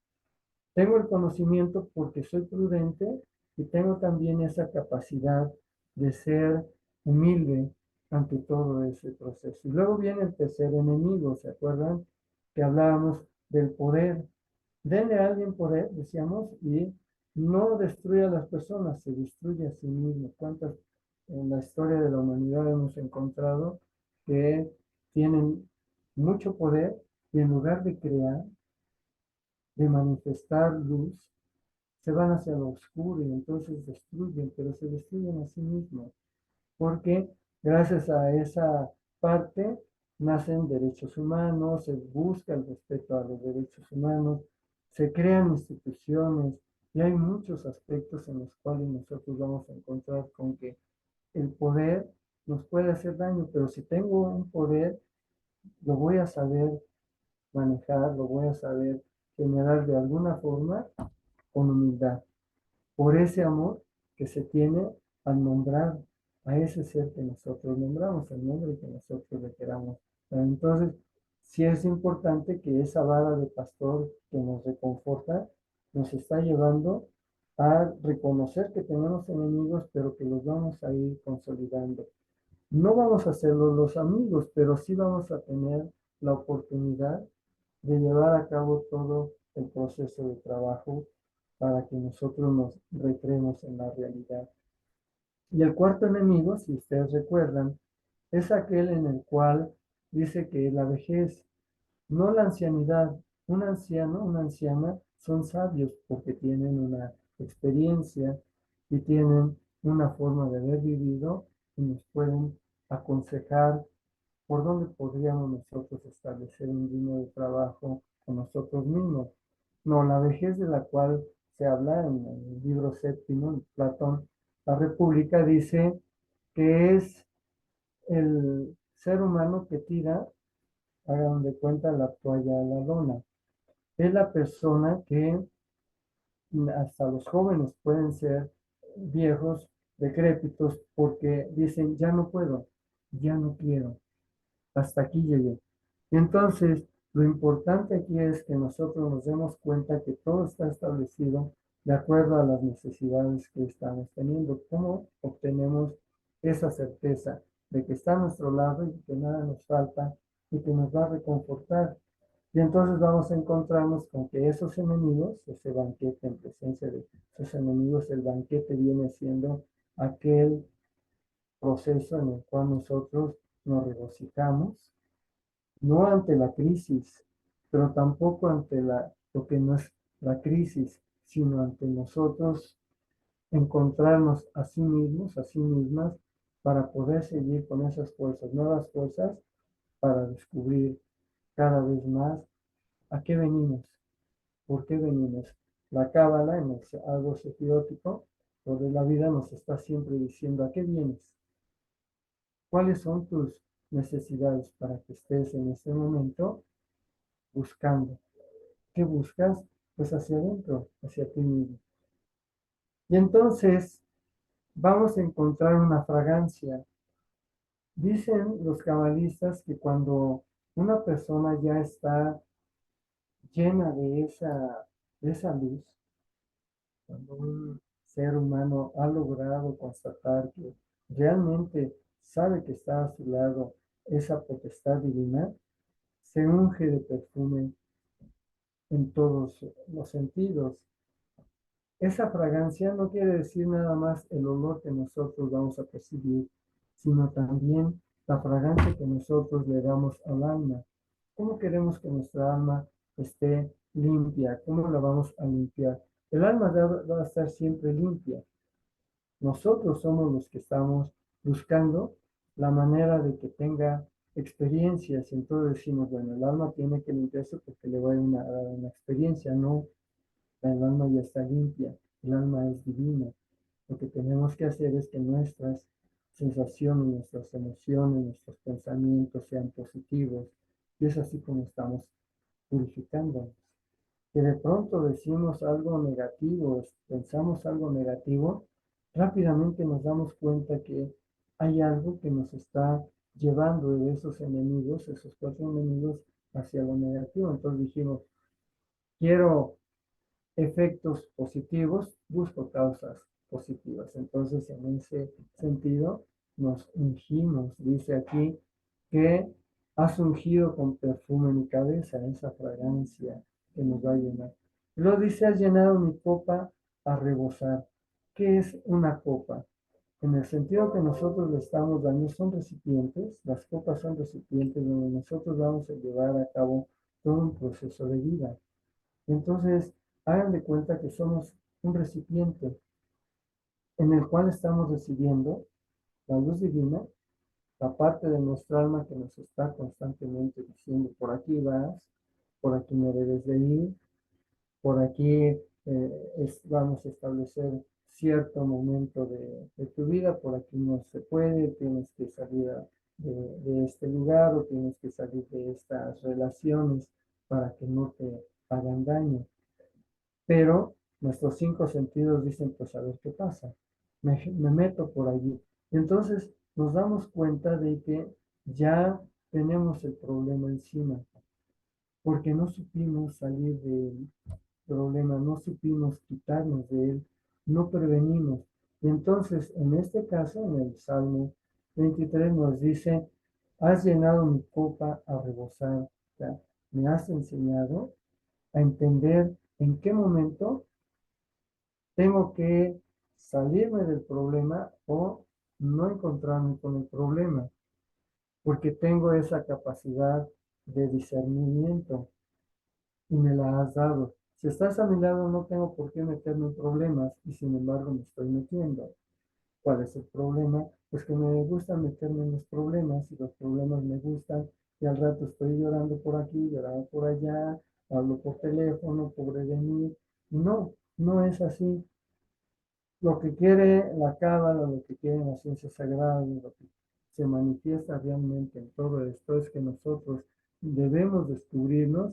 Tengo el conocimiento porque soy prudente y tengo también esa capacidad de ser humilde ante todo ese proceso. Y luego viene el tercer enemigo, ¿se acuerdan? Que hablábamos del poder. Denle a alguien poder, decíamos, y no destruye a las personas, se destruye a sí mismo. ¿Cuántas en la historia de la humanidad hemos encontrado que tienen mucho poder y en lugar de crear, de manifestar luz, se van hacia lo oscuro y entonces destruyen, pero se destruyen a sí mismos, porque gracias a esa parte nacen derechos humanos, se busca el respeto a los derechos humanos, se crean instituciones y hay muchos aspectos en los cuales nosotros vamos a encontrar con que el poder nos puede hacer daño, pero si tengo un poder, lo voy a saber manejar, lo voy a saber generar de alguna forma con humildad, por ese amor que se tiene al nombrar a ese ser que nosotros nombramos, el nombre que nosotros le queramos. Entonces, sí es importante que esa vara de pastor que nos reconforta nos está llevando a reconocer que tenemos enemigos, pero que los vamos a ir consolidando. No vamos a hacerlo los amigos, pero sí vamos a tener la oportunidad de llevar a cabo todo el proceso de trabajo para que nosotros nos recreemos en la realidad. Y el cuarto enemigo, si ustedes recuerdan, es aquel en el cual dice que la vejez, no la ancianidad. Un anciano, una anciana son sabios porque tienen una experiencia y tienen una forma de haber vivido y nos pueden aconsejar por dónde podríamos nosotros establecer un ritmo de trabajo con nosotros mismos. No, la vejez de la cual se habla en el libro séptimo, de Platón, la República, dice que es el ser humano que tira, hagan de cuenta, la toalla a la lona. Es la persona que hasta los jóvenes pueden ser viejos, decrépitos, porque dicen, ya no puedo, ya no quiero, hasta aquí llegué. Y entonces, lo importante aquí es que nosotros nos demos cuenta que todo está establecido de acuerdo a las necesidades que estamos teniendo. ¿Cómo obtenemos esa certeza de que está a nuestro lado y que nada nos falta y que nos va a reconfortar? Y entonces vamos a encontrarnos con que esos enemigos, ese banquete en presencia de esos enemigos, el banquete viene siendo aquel proceso en el cual nosotros nos regocijamos no ante la crisis, pero tampoco ante lo que no es la crisis, sino ante nosotros encontrarnos a sí mismos, a sí mismas, para poder seguir con esas fuerzas, nuevas fuerzas, para descubrir cada vez más a qué venimos, por qué venimos. La cábala, en el algo sefiótico, sobre la vida nos está siempre diciendo a qué vienes, cuáles son tus necesidades para que estés en este momento buscando. ¿Qué buscas? Pues hacia adentro, hacia ti mismo. Y entonces vamos a encontrar una fragancia. Dicen los cabalistas que cuando una persona ya está llena de esa luz, cuando un ser humano ha logrado constatar que realmente sabe que está a su lado esa potestad divina, se unge de perfume en todos los sentidos. Esa fragancia no quiere decir nada más el olor que nosotros vamos a percibir, sino también la fragancia que nosotros le damos al alma. ¿Cómo queremos que nuestra alma esté limpia? ¿Cómo la vamos a limpiar? El alma va a estar siempre limpia. Nosotros somos los que estamos buscando la manera de que tenga experiencias. Entonces decimos, bueno, el alma tiene que limpiarse porque le va a dar una experiencia. No, el alma ya está limpia, el alma es divina. Lo que tenemos que hacer es que nuestras sensaciones, nuestras emociones, nuestros pensamientos sean positivos. Y es así como estamos purificándonos. Que de pronto decimos algo negativo, pensamos algo negativo, rápidamente nos damos cuenta que hay algo que nos está llevando de esos enemigos, esos cuatro enemigos, hacia lo negativo. Entonces dijimos, quiero efectos positivos, busco causas positivas. Entonces, en ese sentido, nos ungimos. Dice aquí que has ungido con perfume mi cabeza, esa fragancia que nos va a llenar. Y luego dice, has llenado mi copa a rebosar. ¿Qué es una copa? En el sentido que nosotros le estamos dando, son recipientes, las copas son recipientes donde nosotros vamos a llevar a cabo todo un proceso de vida. Entonces, hagan de cuenta que somos un recipiente en el cual estamos recibiendo la luz divina, la parte de nuestra alma que nos está constantemente diciendo, por aquí vas, por aquí no debes de ir, por aquí vamos a establecer cierto momento de tu vida, por aquí no se puede, tienes que salir de este lugar o tienes que salir de estas relaciones para que no te hagan daño. Pero nuestros cinco sentidos dicen, pues a ver qué pasa, me meto por allí. Entonces nos damos cuenta de que ya tenemos el problema encima, porque no supimos salir del problema, no supimos quitarnos de él, no prevenimos. Y entonces, en este caso, en el Salmo 23 nos dice, has llenado mi copa a rebosar, o sea, me has enseñado a entender en qué momento tengo que salirme del problema o no encontrarme con el problema, porque tengo esa capacidad de discernimiento y me la has dado. Si estás a mi lado, no tengo por qué meterme en problemas y sin embargo me estoy metiendo. ¿Cuál es el problema? Pues que me gusta meterme en los problemas y los problemas me gustan y al rato estoy llorando por aquí, llorando por allá, hablo por teléfono, pobre de mí. No, no es así. Lo que quiere la cábala, lo que quiere la ciencia sagrada, lo que se manifiesta realmente en todo esto es que nosotros debemos descubrirnos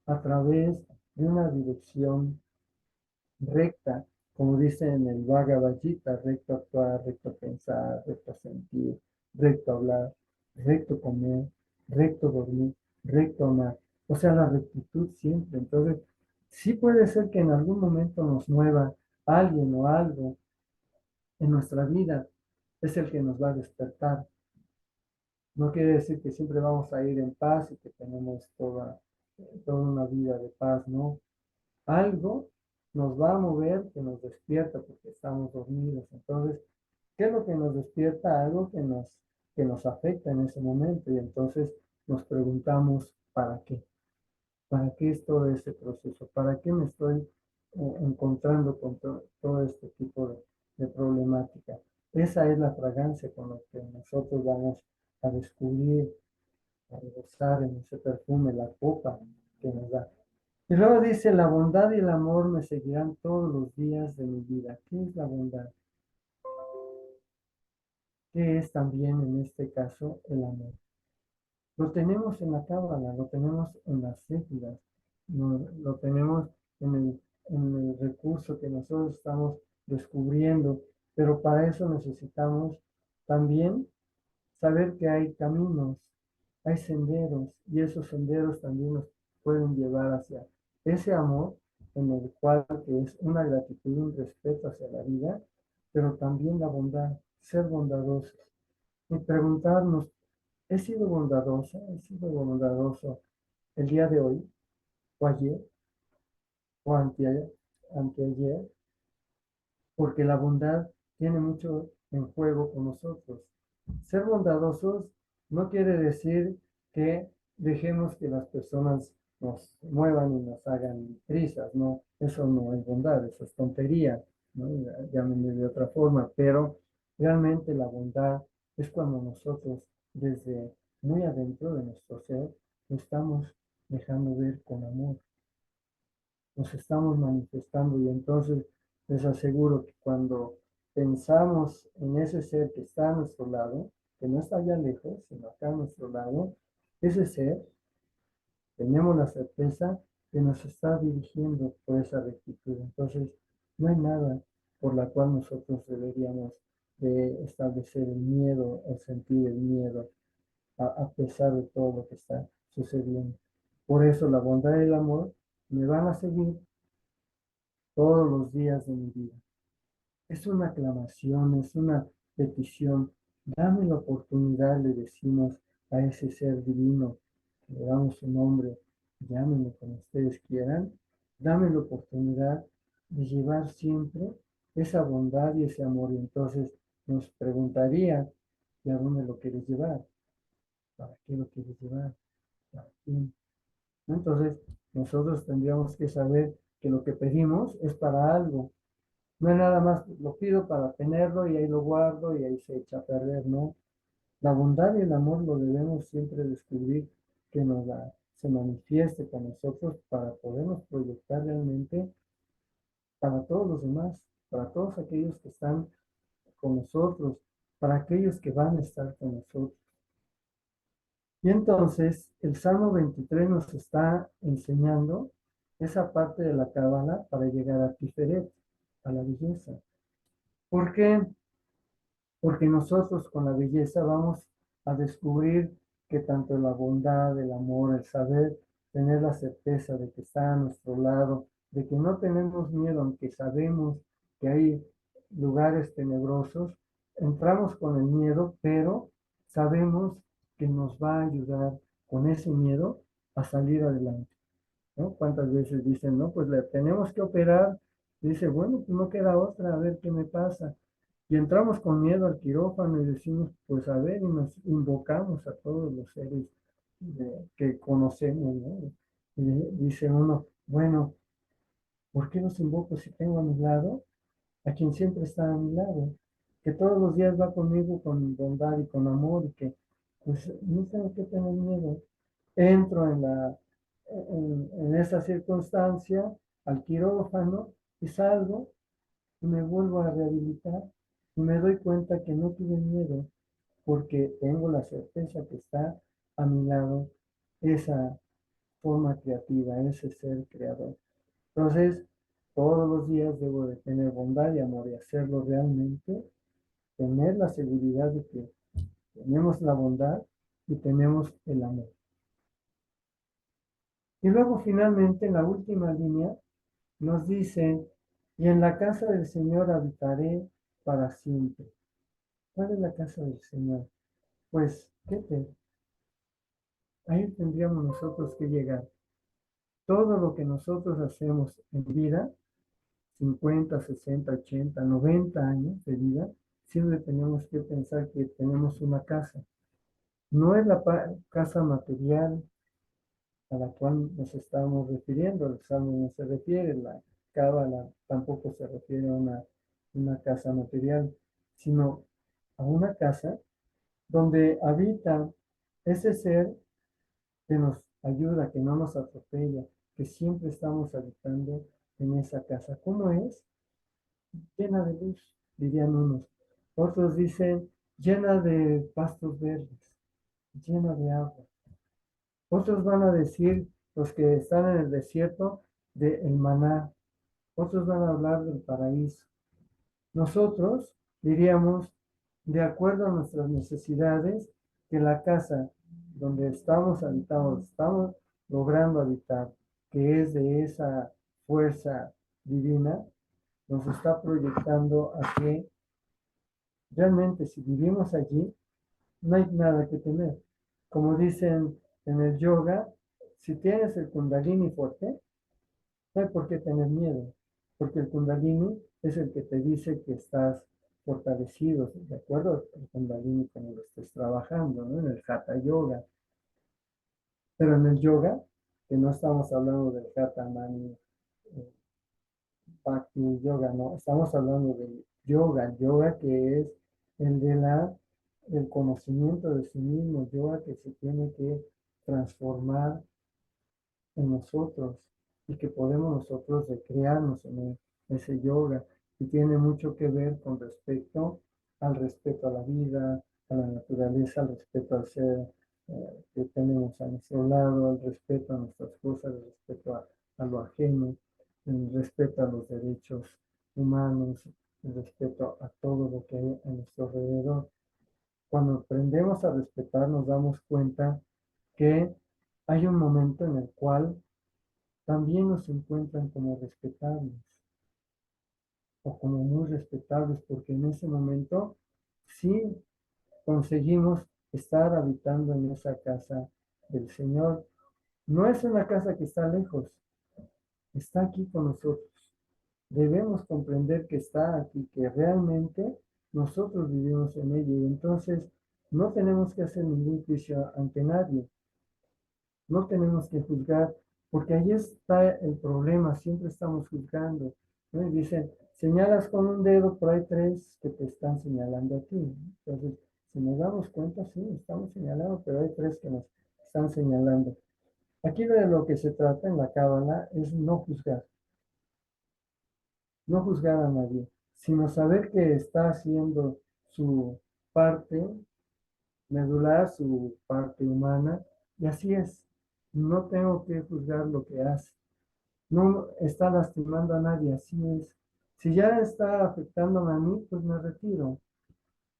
a través de una dirección recta, como dice en el Bhagavad Gita, recto actuar, recto pensar, recto sentir, recto hablar, recto comer, recto dormir, recto amar. O sea, la rectitud siempre. Entonces, sí puede ser que en algún momento nos mueva alguien o algo en nuestra vida, es el que nos va a despertar. No quiere decir que siempre vamos a ir en paz y que tenemos toda una vida de paz, ¿no? Algo nos va a mover que nos despierta porque estamos dormidos. Entonces, ¿qué es lo que nos despierta? Algo que nos afecta en ese momento. Y entonces nos preguntamos, ¿para qué? ¿Para qué es todo este proceso? ¿Para qué me estoy encontrando con todo este tipo de problemática? Esa es la fragancia con la que nosotros vamos a descubrir, a gozar en ese perfume, la copa que nos da. Y luego dice, la bondad y el amor me seguirán todos los días de mi vida. ¿Qué es la bondad? ¿Qué es también en este caso el amor? Lo tenemos en la cábala, lo tenemos en las cédulas, lo tenemos en el recurso que nosotros estamos descubriendo, pero para eso necesitamos también saber que hay caminos, hay senderos, y esos senderos también nos pueden llevar hacia ese amor en el cual que es una gratitud, un respeto hacia la vida, pero también la bondad, ser bondadosos y preguntarnos, ¿he sido bondadosa? ¿He sido bondadoso el día de hoy, o ayer, o anteayer? Porque la bondad tiene mucho en juego con nosotros. Ser bondadosos no quiere decir que dejemos que las personas nos muevan y nos hagan prisas, ¿no? Eso no es bondad, eso es tontería, ¿no? Llámenme de otra forma, pero realmente la bondad es cuando nosotros desde muy adentro de nuestro ser lo estamos dejando ver con amor, nos estamos manifestando y entonces les aseguro que cuando pensamos en ese ser que está a nuestro lado, que no está allá lejos, sino acá a nuestro lado, ese ser, tenemos la certeza que nos está dirigiendo por esa rectitud. Entonces, no hay nada por la cual nosotros deberíamos de establecer el miedo o sentir el miedo a pesar de todo lo que está sucediendo. Por eso la bondad y el amor me van a seguir todos los días de mi vida. Es una aclamación, es una petición. Dame la oportunidad, le decimos a ese ser divino, le damos su nombre, llámenlo como ustedes quieran. Dame la oportunidad de llevar siempre esa bondad y ese amor. Y entonces nos preguntaría, ¿y a dónde lo quieres llevar? ¿Para qué lo quieres llevar? ¿Para quién? Entonces, nosotros tendríamos que saber que lo que pedimos es para algo. No es nada más, lo pido para tenerlo y ahí lo guardo y ahí se echa a perder, ¿no? La bondad y el amor lo debemos siempre descubrir que se manifieste con nosotros para podernos proyectar realmente para todos los demás, para todos aquellos que están con nosotros, para aquellos que van a estar con nosotros. Y entonces el Salmo 23 nos está enseñando esa parte de la cábala para llegar a Tiferet, a la belleza. ¿Por qué? Porque nosotros con la belleza vamos a descubrir que tanto la bondad, el amor, el saber, tener la certeza de que está a nuestro lado, de que no tenemos miedo, aunque sabemos que hay lugares tenebrosos, entramos con el miedo, pero sabemos que nos va a ayudar con ese miedo a salir adelante, ¿no? ¿Cuántas veces dicen, no, pues le tenemos que operar? Dice, bueno, pues no queda otra, a ver qué me pasa. Y entramos con miedo al quirófano y decimos, pues a ver, y nos invocamos a todos los seres que conocemos, ¿no? Y dice uno, bueno, ¿por qué los invoco si tengo a mi lado a quien siempre está a mi lado? Que todos los días va conmigo con bondad y con amor y que pues no tengo que tener miedo. Entro en esa circunstancia al quirófano y salgo y me vuelvo a rehabilitar y me doy cuenta que no tuve miedo porque tengo la certeza que está a mi lado esa forma creativa, ese ser creador. Entonces, todos los días debo de tener bondad y amor y hacerlo realmente, tener la seguridad de que tenemos la bondad y tenemos el amor. Y luego finalmente en la última línea nos dice, y en la casa del Señor habitaré para siempre. ¿Cuál es la casa del Señor? Pues, ¿qué te? Ahí tendríamos nosotros que llegar. Todo lo que nosotros hacemos en vida, 50, 60, 80, 90 años de vida, siempre tenemos que pensar que tenemos una casa. No es la casa material a la cual nos estamos refiriendo, el Salmo no se refiere, la Cábala tampoco se refiere a una casa material, sino a una casa donde habita ese ser que nos ayuda, que no nos atropella, que siempre estamos habitando en esa casa. ¿Cómo es? Llena de luz, dirían unos. Otros dicen llena de pastos verdes, llena de agua. Otros van a decir, los que están en el desierto, de el maná. Otros van a hablar del paraíso. Nosotros diríamos, de acuerdo a nuestras necesidades, que la casa donde estamos habitando, estamos logrando habitar, que es de esa fuerza divina, nos está proyectando a que realmente si vivimos allí, no hay nada que temer. Como dicen en el yoga, si tienes el kundalini fuerte, no hay por qué tener miedo, porque el Kundalini es el que te dice que estás fortalecido, ¿de acuerdo? El Kundalini como lo estés trabajando, ¿no? En el Hatha Yoga. Pero en el yoga, que no estamos hablando del Hatha Mani, Bhakti Yoga, no, estamos hablando de yoga, yoga que es el de el conocimiento de sí mismo, yoga que se tiene que transformar en nosotros y que podemos nosotros recrearnos en ese yoga y tiene mucho que ver con respecto al respeto a la vida, a la naturaleza, al respeto al ser que tenemos a nuestro lado, al respeto a nuestras cosas, al respeto a lo ajeno, el respeto a los derechos humanos, el respeto a todo lo que hay a nuestro alrededor. Cuando aprendemos a respetar, nos damos cuenta que hay un momento en el cual también nos encuentran como respetables o como muy respetables, porque en ese momento sí conseguimos estar habitando en esa casa del Señor. No es una casa que está lejos, está aquí con nosotros. Debemos comprender que está aquí, que realmente nosotros vivimos en ella y entonces no tenemos que hacer ningún juicio ante nadie. No tenemos que juzgar, porque ahí está el problema, siempre estamos juzgando, ¿no? Y dicen, señalas con un dedo, pero hay tres que te están señalando a ti, ¿no? Entonces, si nos damos cuenta, sí, estamos señalando, pero hay tres que nos están señalando. Aquí de lo que se trata en la Cábala es no juzgar, no juzgar a nadie, sino saber que está haciendo su parte medular, su parte humana, y así es. No tengo que juzgar lo que hace. No está lastimando a nadie, así es. Si ya está afectándome a mí, pues me retiro.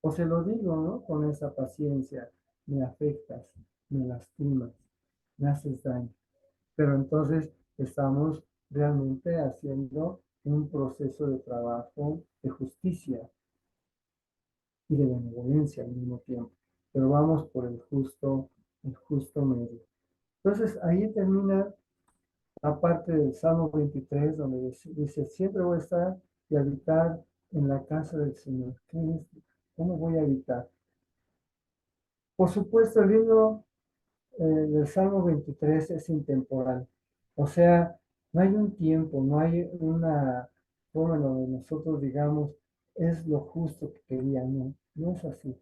O se lo digo, ¿no? Con esa paciencia. Me afectas, me lastimas, me haces daño. Pero entonces estamos realmente haciendo un proceso de trabajo de justicia y de benevolencia al mismo tiempo. Pero vamos por el justo medio. Entonces ahí termina la parte del Salmo 23, donde dice, siempre voy a estar y habitar en la casa del Señor. ¿Qué es? ¿Cómo voy a habitar? Por supuesto, el libro del Salmo 23 es intemporal. O sea, no hay un tiempo, no hay una forma en donde nosotros digamos, es lo justo que quería. No, no es así.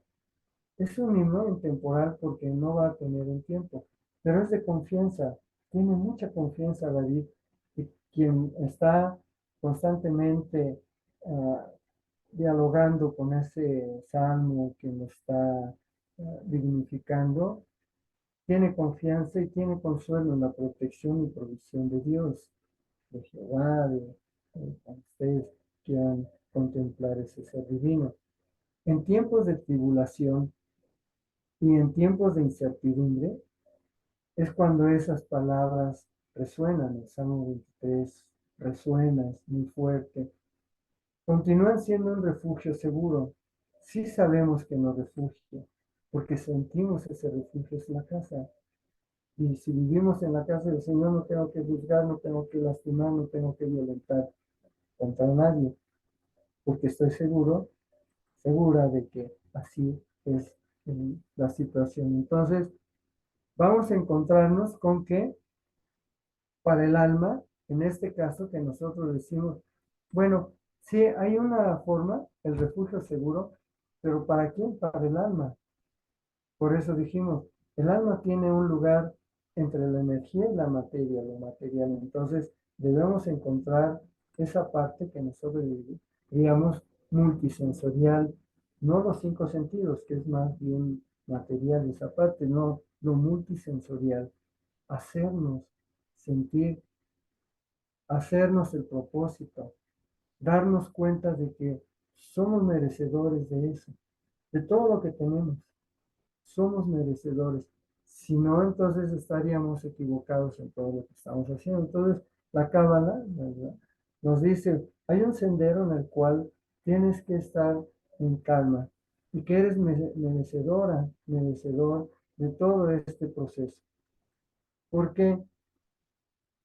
Es un himno intemporal porque no va a tener un tiempo, pero es de confianza. Tiene mucha confianza David, y quien está constantemente dialogando con ese salmo que lo está dignificando, tiene confianza y tiene consuelo en la protección y provisión de Dios, de Jehová, de cuando ustedes quieran contemplar ese ser divino. En tiempos de tribulación, y en tiempos de incertidumbre es cuando esas palabras resuenan. El Salmo 23 resuena, es muy fuerte. Continúan siendo un refugio seguro. Sí sabemos que nos refugio, porque sentimos ese refugio, es la casa. Y si vivimos en la casa del Señor, no tengo que juzgar, no tengo que lastimar, no tengo que violentar contra nadie, porque estoy seguro, segura de que así es la situación. Entonces, vamos a encontrarnos con que para el alma, en este caso que nosotros decimos, bueno, sí hay una forma, el refugio seguro, pero ¿para quién? Para el alma. Por eso dijimos, el alma tiene un lugar entre la energía y la materia, lo material. Entonces debemos encontrar esa parte que nosotros diríamos multisensorial, no los cinco sentidos, que es más bien material esa parte, no lo multisensorial, hacernos sentir, hacernos el propósito, darnos cuenta de que somos merecedores de eso, de todo lo que tenemos, somos merecedores. Si no, entonces estaríamos equivocados en todo lo que estamos haciendo. Entonces, la Cábala nos dice, hay un sendero en el cual tienes que estar en calma y que eres merecedora, merecedor de todo este proceso. ¿Por qué?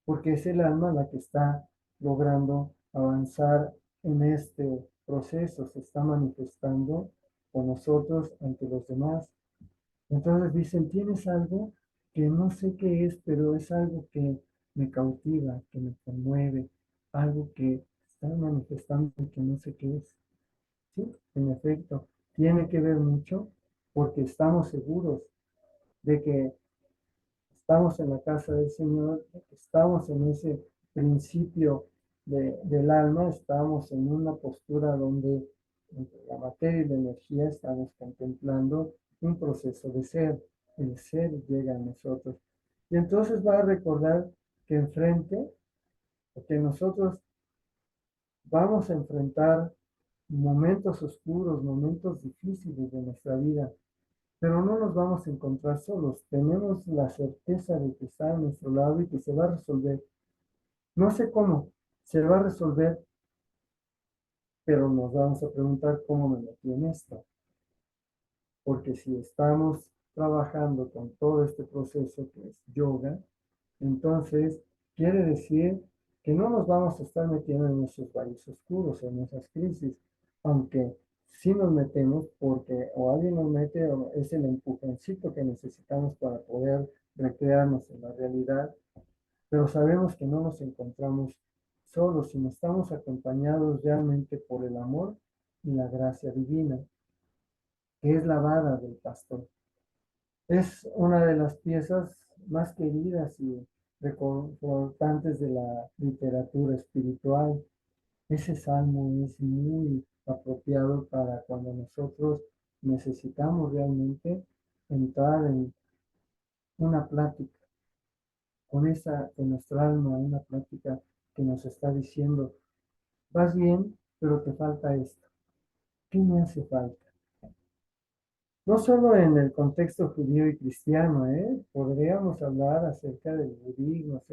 Porque es el alma la que está logrando avanzar en este proceso, se está manifestando con nosotros ante los demás. Entonces dicen, ¿tienes algo? que no sé qué es, pero es algo que me cautiva, que me conmueve, algo que está manifestando y que no sé qué es. Sí, en efecto, tiene que ver mucho porque estamos seguros de que estamos en la casa del Señor, estamos en ese principio del alma, estamos en una postura donde entre la materia y la energía estamos contemplando un proceso de ser. El ser llega a nosotros. Y entonces va a recordar que enfrente, que nosotros vamos a enfrentar momentos oscuros, momentos difíciles de nuestra vida, pero no nos vamos a encontrar solos. Tenemos la certeza de que está a nuestro lado y que se va a resolver. No sé cómo se va a resolver, pero nos vamos a preguntar cómo me metí en esto. Porque si estamos trabajando con todo este proceso que es yoga, entonces quiere decir que no nos vamos a estar metiendo en esos valles oscuros, en esas crisis, aunque sí nos metemos porque o alguien nos mete o es el empujoncito que necesitamos para poder recrearnos en la realidad, pero sabemos que no nos encontramos solos, sino estamos acompañados realmente por el amor y la gracia divina, que es la vara del pastor. Es una de las piezas más queridas y reconfortantes de la literatura espiritual. Ese salmo es muy apropiado para cuando nosotros necesitamos realmente entrar en una plática con esa, con nuestra alma, una plática que nos está diciendo, vas bien, pero te falta esto. ¿Qué me hace falta? No solo en el contexto judío y cristiano, podríamos hablar acerca del budismo,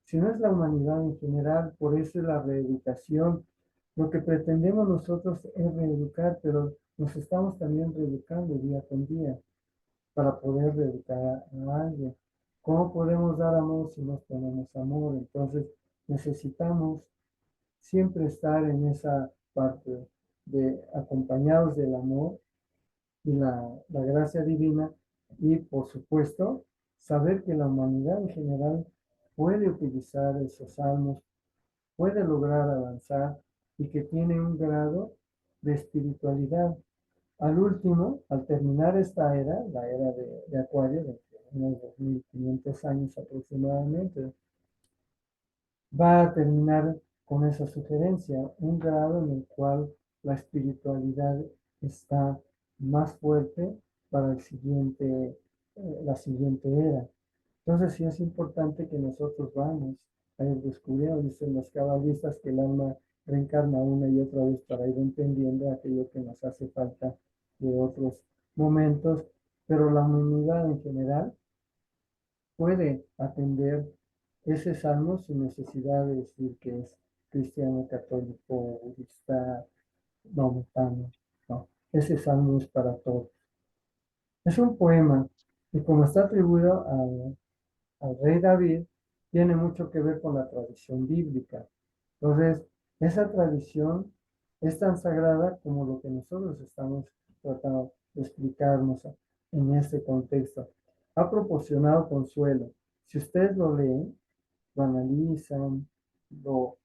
sino es la humanidad en general, por eso es la reeducación. Lo que pretendemos nosotros es reeducar, pero nos estamos también reeducando día con día para poder reeducar a alguien. ¿Cómo podemos dar amor si no tenemos amor? Entonces necesitamos siempre estar en esa parte de acompañados del amor y la gracia divina y por supuesto saber que la humanidad en general puede utilizar esos salmos, puede lograr avanzar y que tiene un grado de espiritualidad. Al último, al terminar esta era, la era de Acuario, de unos 2500 años aproximadamente, va a terminar con esa sugerencia, un grado en el cual la espiritualidad está más fuerte para la siguiente era. Entonces sí es importante que nosotros vamos a ir descubriendo, dicen los cabalistas, que el alma reencarna una y otra vez para ir entendiendo aquello que nos hace falta de otros momentos, pero la humanidad en general puede atender ese salmo sin necesidad de decir que es cristiano, católico, budista, maometano. No, ese salmo es para todos. Es un poema y como está atribuido al rey David, tiene mucho que ver con la tradición bíblica. Entonces, esa tradición es tan sagrada como lo que nosotros estamos tratando de explicarnos en este contexto. Ha proporcionado consuelo. Si ustedes lo leen, lo analizan, lo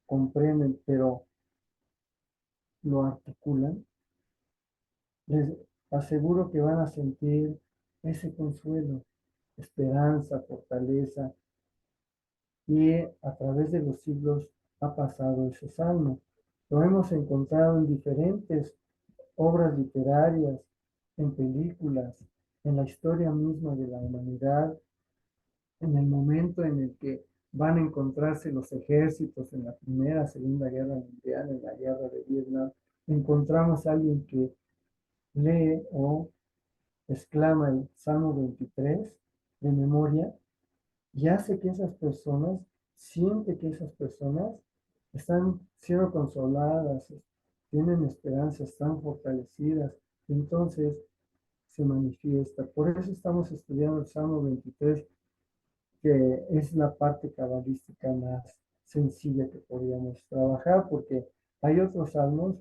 comprenden, pero lo articulan, les aseguro que van a sentir ese consuelo, esperanza, fortaleza, y a través de los siglos ha pasado ese salmo. Lo hemos encontrado en diferentes obras literarias, en películas, en la historia misma de la humanidad, en el momento en el que van a encontrarse los ejércitos en la Primera, Segunda Guerra Mundial, en la Guerra de Vietnam, encontramos a alguien que lee o exclama el Salmo 23 de memoria y hace que esas personas, siente que esas personas están siendo consoladas, tienen esperanza, están fortalecidas, entonces se manifiesta. Por eso estamos estudiando el Salmo 23, que es la parte cabalística más sencilla que podríamos trabajar, porque hay otros salmos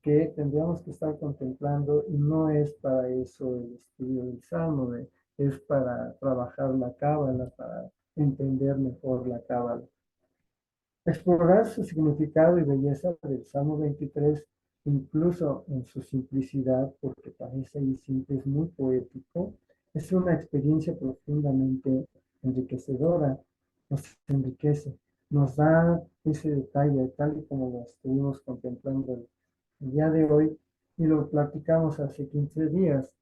que tendríamos que estar contemplando y no es para eso el estudio del salmo. es para trabajar la cábala, para entender mejor la cábala. Explorar su significado y belleza del Salmo 23, incluso en su simplicidad, porque parece y simple, es muy poético, es una experiencia profundamente enriquecedora, nos enriquece, nos da ese detalle, tal y como lo estuvimos contemplando el día de hoy y lo platicamos hace 15 días.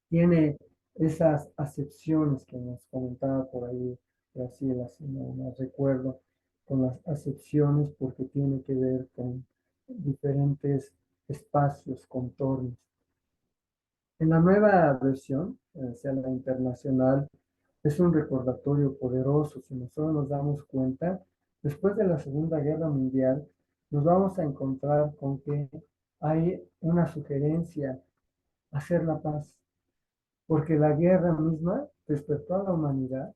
Tiene esas acepciones que nos comentaba por ahí Graciela, si no me recuerdo, con las acepciones porque tiene que ver con diferentes espacios, contornos. En la nueva versión, sea la internacional, es un recordatorio poderoso. Si nosotros nos damos cuenta, después de la Segunda Guerra Mundial, nos vamos a encontrar con que hay una sugerencia, hacer la paz, porque la guerra misma despertó a la humanidad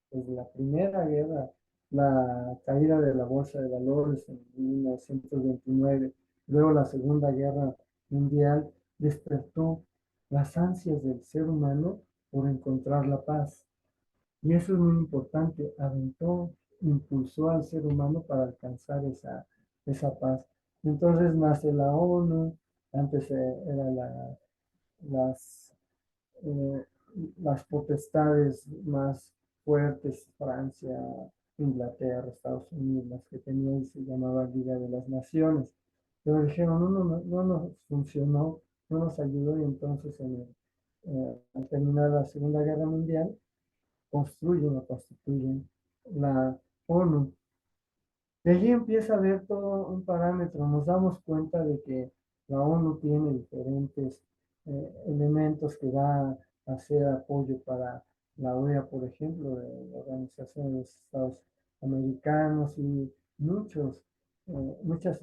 desde la primera guerra, la caída de la Bolsa de Valores en 1929, luego la Segunda Guerra Mundial, despertó las ansias del ser humano por encontrar la paz. Y eso es muy importante, aventó, impulsó al ser humano para alcanzar esa paz. Entonces nace la ONU, antes era las eh, las potestades más fuertes, Francia, Inglaterra, Estados Unidos, las que tenían, se llamaba Liga de las Naciones. Pero dijeron, no nos funcionó, no nos ayudó y entonces al terminar la Segunda Guerra Mundial, construyen o constituyen la ONU. De allí empieza a haber todo un parámetro. Nos damos cuenta de que la ONU tiene diferentes elementos que va a hacer apoyo para la OEA, por ejemplo, de la Organización de los Estados Americanos y muchos, muchas,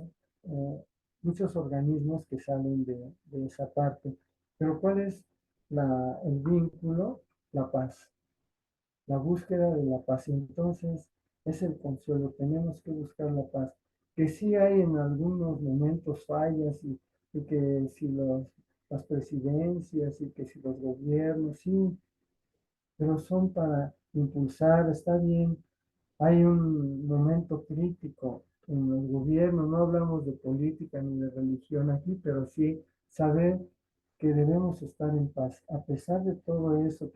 muchos organismos que salen de esa parte. Pero ¿cuál es el vínculo? La paz, la búsqueda de la paz. Entonces, es el consuelo, tenemos que buscar la paz. Que sí hay en algunos momentos fallas y que si las presidencias y que si los gobiernos, sí, pero son para impulsar, está bien. Hay un momento crítico en los gobiernos, no hablamos de política ni de religión aquí, pero sí saber que debemos estar en paz, a pesar de todo eso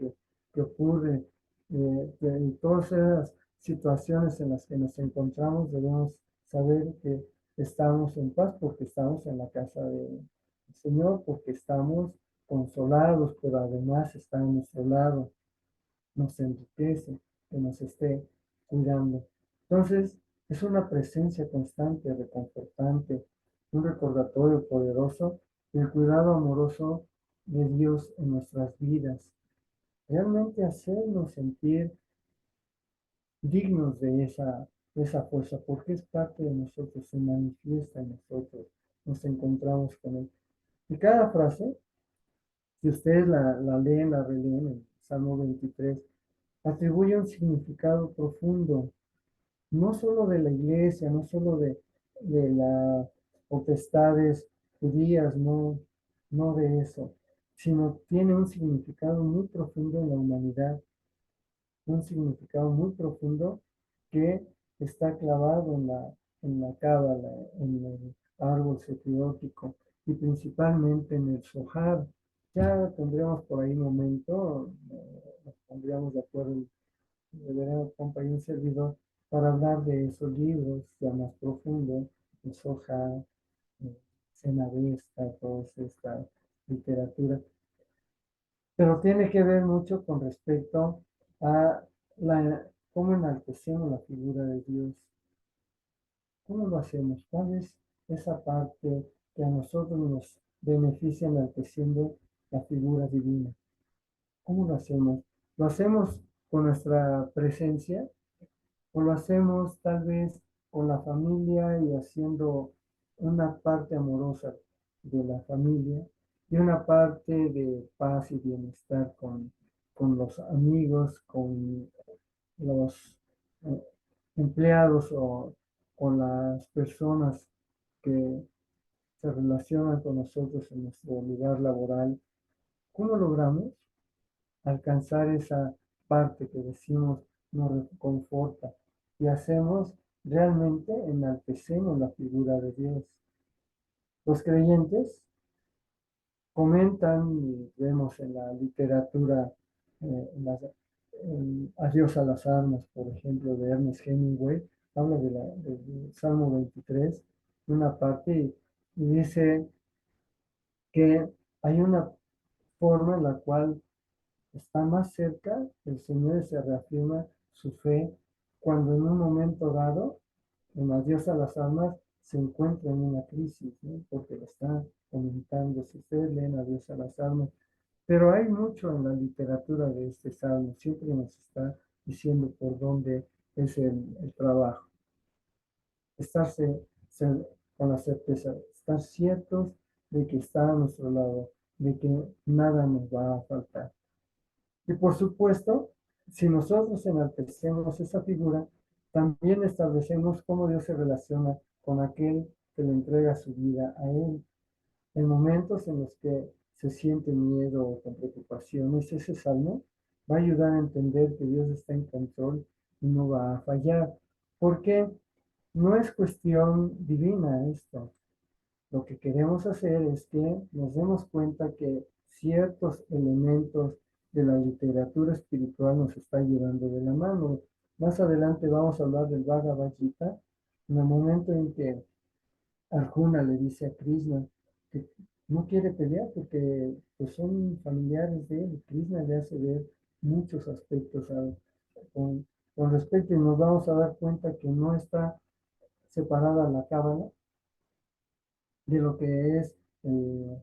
que ocurre, de todas esas situaciones en las que nos encontramos, debemos saber que estamos en paz porque estamos en la casa del Señor, porque estamos consolados, pero además está a nuestro lado, nos enriquece, que nos esté cuidando. Entonces, es una presencia constante, reconfortante, un recordatorio poderoso del cuidado amoroso de Dios en nuestras vidas. Realmente hacernos sentir dignos de esa fuerza, porque es parte de nosotros, se manifiesta en nosotros, nos encontramos con Él. Y cada frase, si ustedes la leen, la releen en Salmo 23, atribuye un significado profundo, no solo de la iglesia, no solo de las potestades judías, no de eso, sino tiene un significado muy profundo en la humanidad, un significado muy profundo que está clavado en la cábala, en el árbol sefiótico y principalmente en el Zohar. Ya tendremos por ahí un momento, nos pondríamos de acuerdo, deberemos compartir un servidor para hablar de esos libros ya más profundo, el Zohar, Cenavesta, toda esta literatura. Pero tiene que ver mucho con respecto a cómo enaltecemos la figura de Dios. ¿Cómo lo hacemos? ¿Cuál es esa parte que a nosotros nos beneficia enalteciendo la figura divina? ¿Cómo lo hacemos? ¿Lo hacemos con nuestra presencia o lo hacemos tal vez con la familia y haciendo una parte amorosa de la familia y una parte de paz y bienestar con los amigos, con los eh, empleados o con las personas que se relacionan con nosotros en nuestro lugar laboral? ¿Cómo logramos? alcanzar esa parte que decimos nos reconforta y hacemos realmente enaltecemos la figura de Dios. Los creyentes comentan, y vemos en la literatura, Adiós a las armas, por ejemplo, de Ernest Hemingway, habla del Salmo 23, una parte, y dice que hay una forma en la cual está más cerca el Señor y se reafirma su fe cuando en un momento dado, en Adiós a las almas, se encuentra en una crisis, ¿no? Porque lo está comentando. Si ustedes leen Adiós a las almas, pero hay mucho en la literatura de este salmo, siempre nos está diciendo por dónde es el trabajo. Estarse con la certeza, estar ciertos de que está a nuestro lado, de que nada nos va a faltar. Y por supuesto, si nosotros enaltecemos esa figura, también establecemos cómo Dios se relaciona con aquel que le entrega su vida a Él. En momentos en los que se siente miedo o con preocupaciones, ese salmo va a ayudar a entender que Dios está en control y no va a fallar. Porque no es cuestión divina esto. Lo que queremos hacer es que nos demos cuenta que ciertos elementos de la literatura espiritual nos está llevando de la mano. Más adelante vamos a hablar del Bhagavad Gita, en el momento en que Arjuna le dice a Krishna que no quiere pelear porque pues, son familiares de él. Krishna le hace ver muchos aspectos con respecto y nos vamos a dar cuenta que no está separada la cábala de lo que es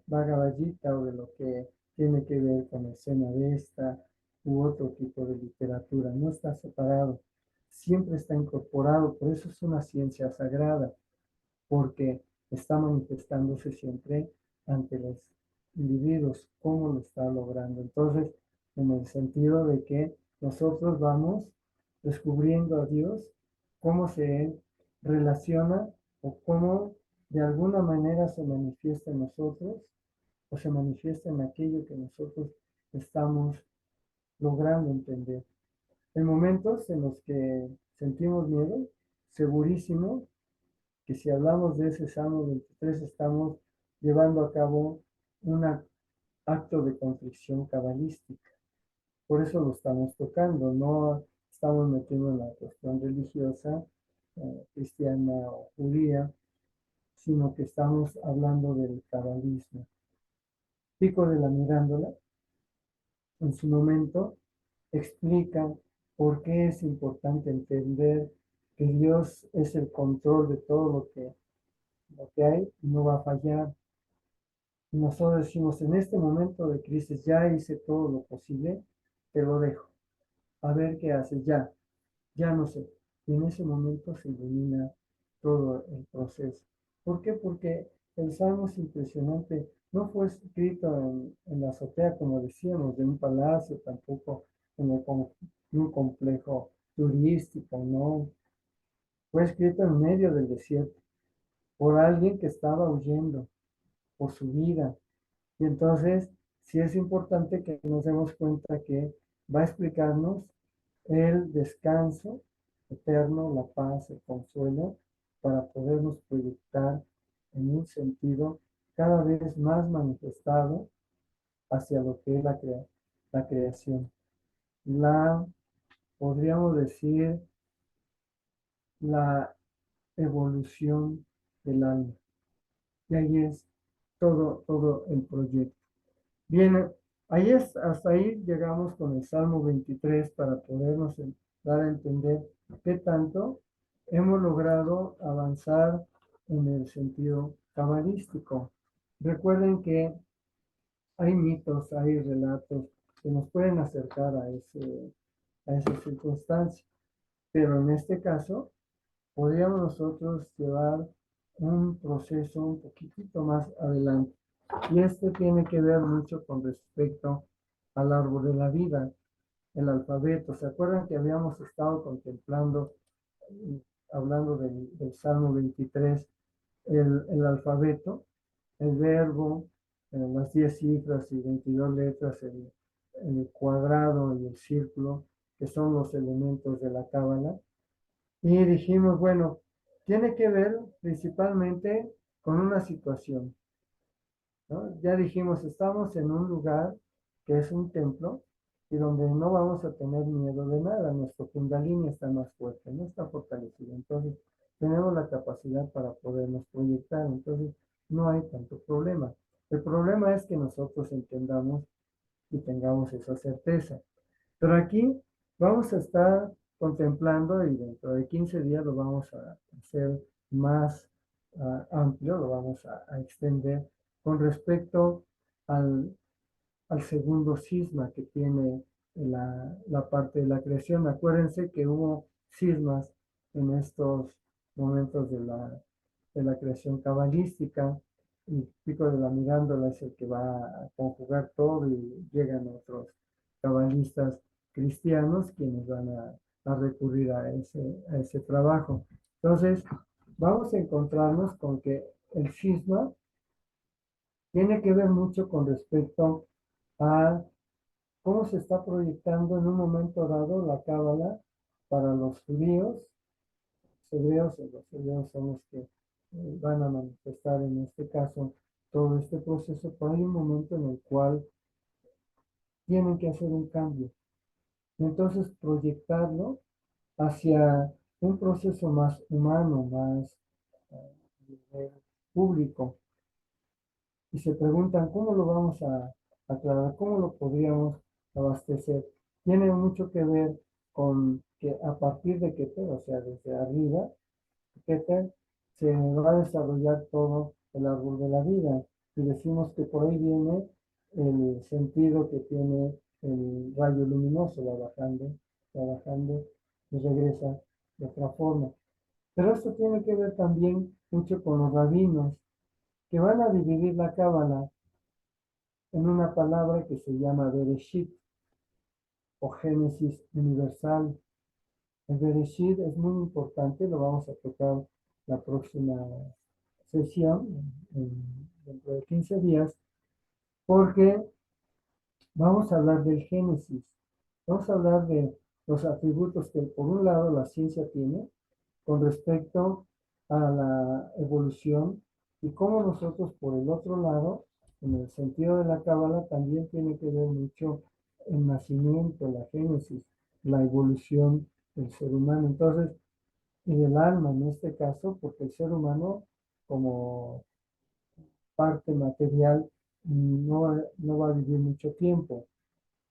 Bhagavad Gita o de lo que tiene que ver con el Sena Vesta u otro tipo de literatura. No está separado, siempre está incorporado, por eso es una ciencia sagrada, porque está manifestándose siempre ante los individuos, cómo lo está logrando. Entonces, en el sentido de que nosotros vamos descubriendo a Dios, cómo se relaciona o cómo de alguna manera se manifiesta en nosotros o se manifiesta en aquello que nosotros estamos logrando entender. En momentos en los que sentimos miedo, segurísimo que si hablamos de ese Salmo 23 estamos llevando a cabo un acto de contrición cabalística. Por eso lo estamos tocando, no estamos metiendo en la cuestión religiosa, cristiana o judía, sino que estamos hablando del cabalismo. Pico de la Mirándola, en su momento, explica por qué es importante entender que Dios es el control de todo lo que hay y no va a fallar. Y nosotros decimos, en este momento de crisis ya hice todo lo posible, te lo dejo. A ver qué haces, ya no sé. Y en ese momento se ilumina todo el proceso. ¿Por qué? Porque el Salmo es impresionante. No fue escrito en la azotea, como decíamos, de un palacio, tampoco en un complejo turístico, no. Fue escrito en medio del desierto por alguien que estaba huyendo por su vida. Y entonces, sí es importante que nos demos cuenta que va a explicarnos el descanso eterno, la paz, el consuelo, para podernos proyectar en un sentido cada vez más manifestado hacia lo que es la creación. Podríamos decir, la evolución del alma. Y ahí es todo el proyecto. Bien, hasta ahí llegamos con el Salmo 23 para podernos dar a entender qué tanto hemos logrado avanzar en el sentido cabalístico. Recuerden que hay mitos, hay relatos que nos pueden acercar a esa circunstancia, pero en este caso podríamos nosotros llevar un proceso un poquitito más adelante. Y esto tiene que ver mucho con respecto al árbol de la vida, el alfabeto. ¿Se acuerdan que habíamos estado contemplando, hablando del Salmo 23, el alfabeto, el verbo, las 10 cifras y 22 letras, el cuadrado y el círculo, que son los elementos de la cábala. Y dijimos, bueno, tiene que ver principalmente con una situación, ¿no? Ya dijimos, estamos en un lugar que es un templo y donde no vamos a tener miedo de nada. Nuestro Kundalini está más fuerte, no está fortalecido. Entonces, tenemos la capacidad para podernos proyectar. Entonces, no hay tanto problema. El problema es que nosotros entendamos y tengamos esa certeza. Pero aquí vamos a estar contemplando y dentro de 15 días lo vamos a hacer más amplio, lo vamos a extender con respecto al, al segundo cisma que tiene la parte de la creación. Acuérdense que hubo cismas en estos momentos de la creación cabalística. Y Pico de la Mirándola es el que va a conjugar todo y llegan otros cabalistas cristianos quienes van a recurrir a ese trabajo. Entonces, vamos a encontrarnos con que el cisma tiene que ver mucho con respecto a cómo se está proyectando en un momento dado la cábala para los judíos, los hebreos son los que van a manifestar en este caso todo este proceso, pero hay un momento en el cual tienen que hacer un cambio. Entonces, proyectarlo hacia un proceso más humano, más público. Y se preguntan, ¿cómo lo vamos a aclarar? ¿Cómo lo podríamos abastecer? Tiene mucho que ver con que a partir de Keter, o sea, desde arriba, Keter, se va a desarrollar todo el árbol de la vida. Y decimos que por ahí viene el sentido que tiene el rayo luminoso, va bajando y regresa de otra forma. Pero esto tiene que ver también mucho con los rabinos, que van a dividir la cábala en una palabra que se llama Bereshit o Génesis universal. El Bereshit es muy importante, lo vamos a tocar la próxima sesión, dentro de 15 días, porque vamos a hablar del Génesis. Vamos a hablar de los atributos que por un lado la ciencia tiene con respecto a la evolución y cómo nosotros por el otro lado, en el sentido de la cábala, también tiene que ver mucho el nacimiento, la génesis, la evolución del ser humano. Entonces, y del alma en este caso, porque el ser humano como parte material no va a vivir mucho tiempo,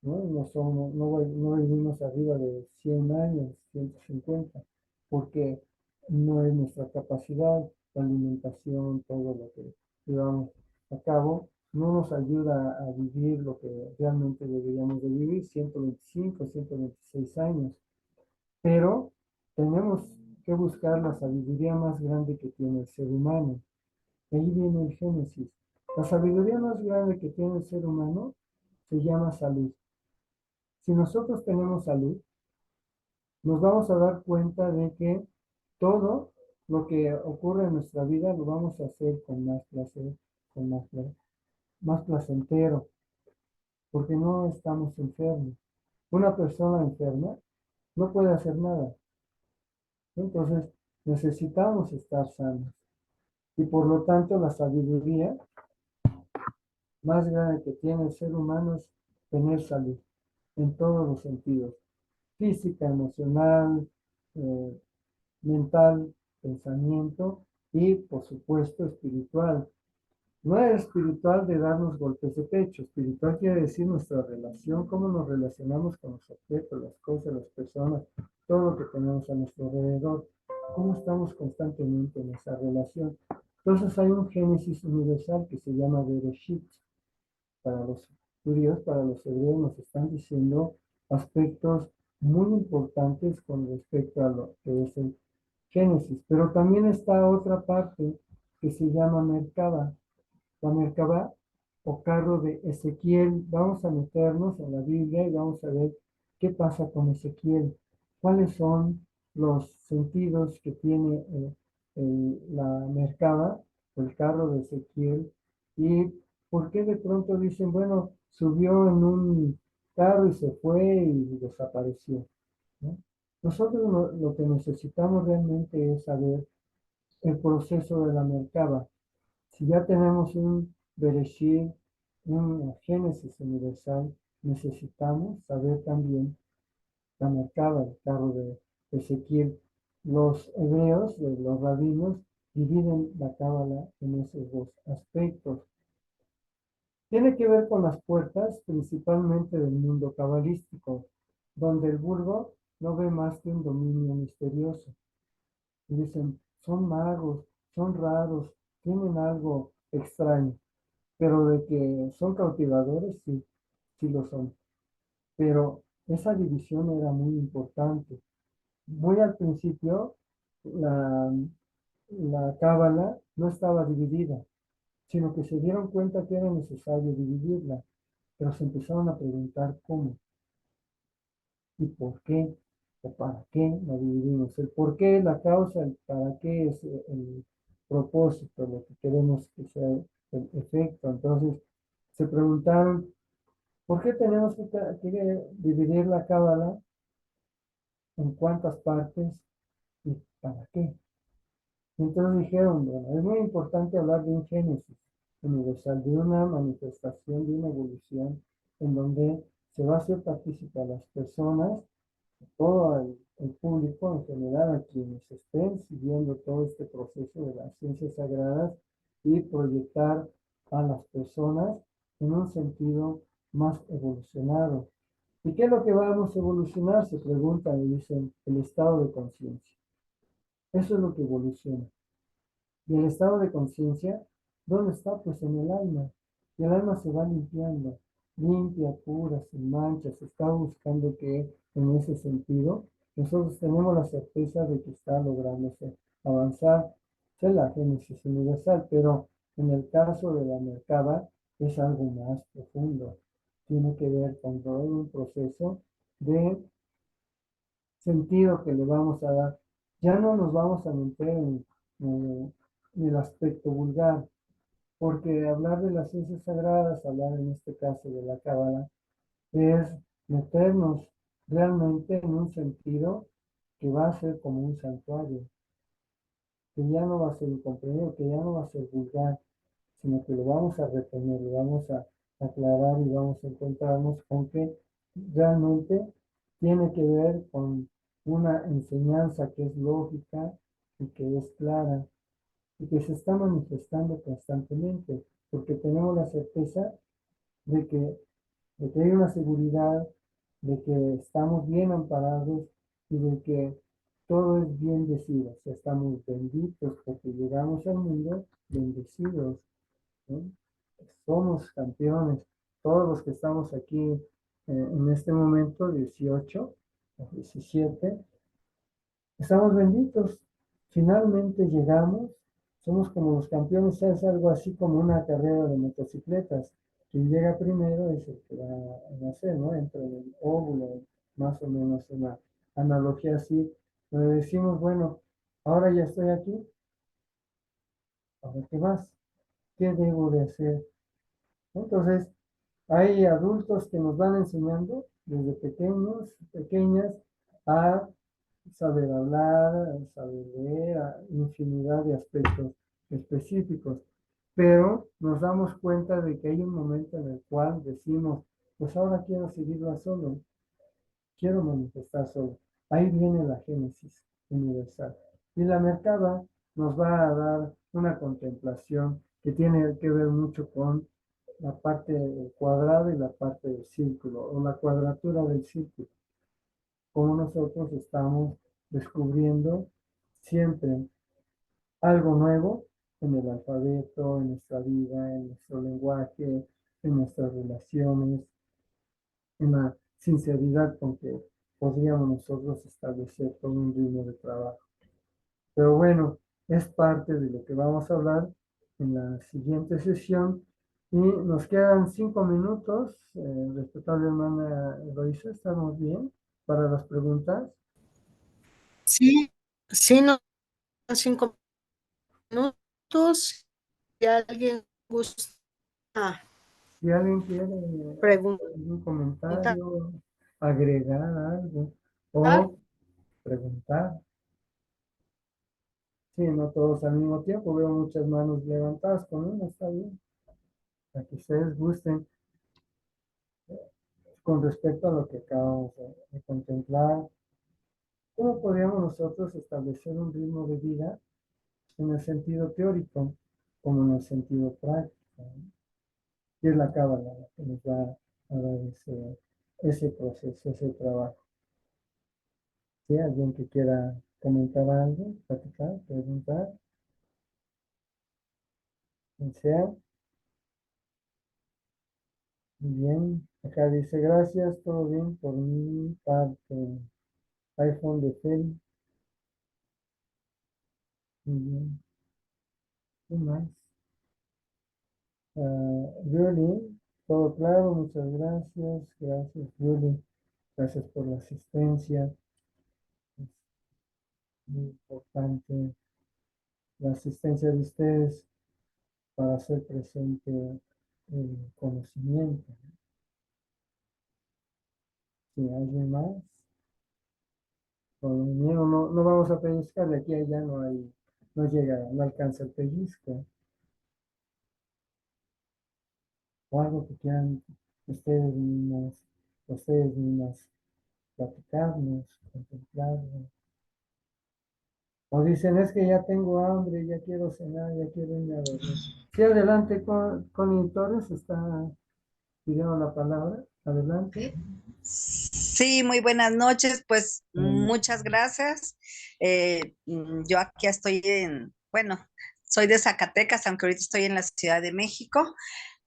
¿no? No vivimos arriba de 100 años, 150, porque no es nuestra capacidad, la alimentación, todo lo que llevamos a cabo, no nos ayuda a vivir lo que realmente deberíamos de vivir, 125, 126 años. Pero tenemos que buscar la sabiduría más grande que tiene el ser humano. Ahí viene el Génesis. La sabiduría más grande que tiene el ser humano se llama salud. Si nosotros tenemos salud, nos vamos a dar cuenta de que todo lo que ocurre en nuestra vida lo vamos a hacer con más placer, con más placentero, porque no estamos enfermos. Una persona enferma no puede hacer nada. Entonces, necesitamos estar sanos. Y por lo tanto, la sabiduría más grande que tiene el ser humano es tener salud en todos los sentidos. Física, emocional, eh, mental, pensamiento y, por supuesto, espiritual. No es espiritual de darnos golpes de pecho. Espiritual quiere decir nuestra relación, cómo nos relacionamos con los objetos, las cosas, las personas, todo lo que tenemos a nuestro alrededor. Cómo estamos constantemente en esa relación. Entonces hay un Génesis universal que se llama Bereshit. Para los judíos, para los hebreos, nos están diciendo aspectos muy importantes con respecto a lo que es el Génesis. Pero también está otra parte que se llama Merkabah. La Merkabah o carro de Ezequiel. Vamos a meternos en la Biblia y vamos a ver qué pasa con Ezequiel. ¿Cuáles son los sentidos que tiene la Merkabah, el carro de Ezequiel? Y por qué de pronto dicen, bueno, subió carro y se fue y desapareció, ¿no? Nosotros lo que necesitamos realmente es saber el proceso de la Merkaba. Si ya tenemos un Bereshit, una Génesis universal, necesitamos saber también la Merkaba, el carro de Ezequiel. Los hebreos, los rabinos, dividen la cábala en esos dos aspectos. Tiene que ver con las puertas, principalmente del mundo cabalístico, donde el vulgo no ve más que un dominio misterioso. Y dicen, son magos, son raros, tienen algo extraño, pero de que son cautivadores, sí, sí lo son. Pero esa división era muy importante. Muy al principio, la, la cábala no estaba dividida, sino que se dieron cuenta que era necesario dividirla, pero se empezaron a preguntar cómo y por qué o para qué la dividimos. El por qué, la causa, el para qué es el propósito, lo que queremos que sea el efecto. Entonces se preguntaron, ¿por qué tenemos que dividir la cábala? ¿En cuántas partes y para qué? Entonces dijeron, bueno, es muy importante hablar de un génesis universal, de una manifestación, de una evolución, en donde se va a hacer participar a las personas, todo el público en general, a quienes estén siguiendo todo este proceso de las ciencias sagradas y proyectar a las personas en un sentido más evolucionado. ¿Y qué es lo que vamos a evolucionar? Se preguntan y dicen el estado de conciencia. Eso es lo que evoluciona. Y el estado de conciencia, ¿dónde está? Pues en el alma. Y el alma se va limpiando, limpia, pura, sin manchas. Está buscando que en ese sentido nosotros tenemos la certeza de que está lográndose avanzar. Es la génesis universal, pero en el caso de la Merkaba es algo más profundo. Tiene que ver con todo un proceso de sentido que le vamos a dar. Ya no nos vamos a meter en el aspecto vulgar, porque hablar de las ciencias sagradas, hablar en este caso de la cábala, es meternos realmente en un sentido que va a ser como un santuario, que ya no va a ser incomprendido, que ya no va a ser vulgar, sino que lo vamos a retener, lo vamos a aclarar y vamos a encontrarnos con que realmente tiene que ver con una enseñanza que es lógica y que es clara y que se está manifestando constantemente, porque tenemos la certeza de que, de que hay una seguridad, de que estamos bien amparados y de que todo es bien decidido. O sea, estamos benditos porque llegamos al mundo bendecidos, ¿no? Somos campeones. Todos los que estamos aquí en este momento, 18 o 17, estamos benditos. Finalmente llegamos. Somos como los campeones. Es algo así como una carrera de motocicletas. Quien llega primero es el que va a nacer, ¿no? Entre el óvulo, más o menos una analogía así. Donde decimos, bueno, ahora ya estoy aquí. ¿Ahora qué más? ¿Qué debo de hacer? Entonces, hay adultos que nos van enseñando desde pequeños, pequeñas, a saber hablar, a saber leer, a infinidad de aspectos específicos. Pero nos damos cuenta de que hay un momento en el cual decimos, pues ahora quiero seguirla solo, quiero manifestar solo. Ahí viene la génesis universal. Y la Merkaba nos va a dar una contemplación que tiene que ver mucho con la parte cuadrada y la parte del círculo, o la cuadratura del círculo. Como nosotros estamos descubriendo siempre algo nuevo en el alfabeto, en nuestra vida, en nuestro lenguaje, en nuestras relaciones, en la sinceridad con que podríamos nosotros establecer todo un ritmo de trabajo. Pero bueno, es parte de lo que vamos a hablar en la siguiente sesión. Y nos quedan 5 minutos. Respetable hermana Eloisa, ¿estamos bien para las preguntas? Sí, sí, no, 5 minutos. Si alguien gusta Si alguien quiere Preguntar. algún comentario, agregar algo o preguntar. Sí, no todos al mismo tiempo. Veo muchas manos levantadas con una, está bien. Para que ustedes gusten con respecto a lo que acabamos de contemplar. ¿Cómo podríamos nosotros establecer un ritmo de vida en el sentido teórico como en el sentido práctico? ¿No? Y es la cábala la que nos va a dar ese proceso, ese trabajo. ¿Sí? ¿Alguien que quiera comentar algo, platicar, preguntar? Quien sea. Muy bien. Acá dice, gracias, todo bien por mi parte. iPhone de Fel. Muy bien. ¿Qué más? Julie, todo claro, muchas gracias. Gracias, Julie. Gracias por la asistencia. Es muy importante la asistencia de ustedes para hacer presente el conocimiento. Si alguien más, con el miedo no vamos a pellizcar, de aquí a allá no hay, no llega, no alcanza el pellizco. O algo que quieran ustedes mismas platicarnos, contemplarnos. O dicen, es que ya tengo hambre, ya quiero cenar, ya quiero irme a dormir. Sí, adelante, con Torres está pidiendo la palabra. Adelante. Sí, muy buenas noches, pues muchas gracias. Yo aquí estoy bueno, soy de Zacatecas, aunque ahorita estoy en la Ciudad de México,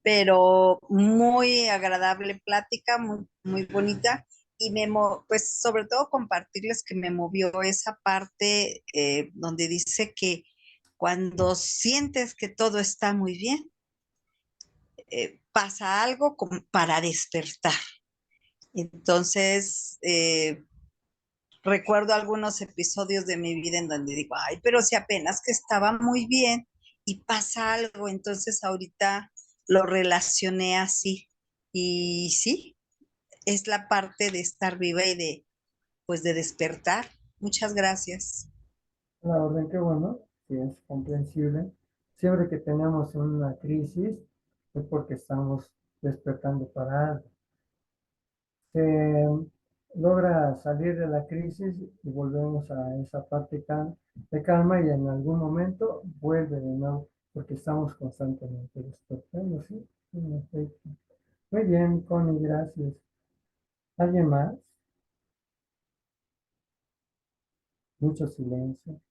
pero muy agradable plática, muy, muy bonita. Y pues sobre todo compartirles que me movió esa parte donde dice que cuando sientes que todo está muy bien, pasa algo para despertar. Entonces, recuerdo algunos episodios de mi vida en donde digo, ay, pero si apenas que estaba muy bien y pasa algo, entonces ahorita lo relacioné así. Y sí, es la parte de estar viva y pues de despertar. Muchas gracias. La orden, qué bueno, sí es comprensible. Siempre que tenemos una crisis es porque estamos despertando para algo. Se logra salir de la crisis y volvemos a esa parte de calma y en algún momento vuelve de nuevo porque estamos constantemente despertando, ¿sí? En efecto. Muy bien, Connie, gracias. ¿Alguien más? Mucho silencio.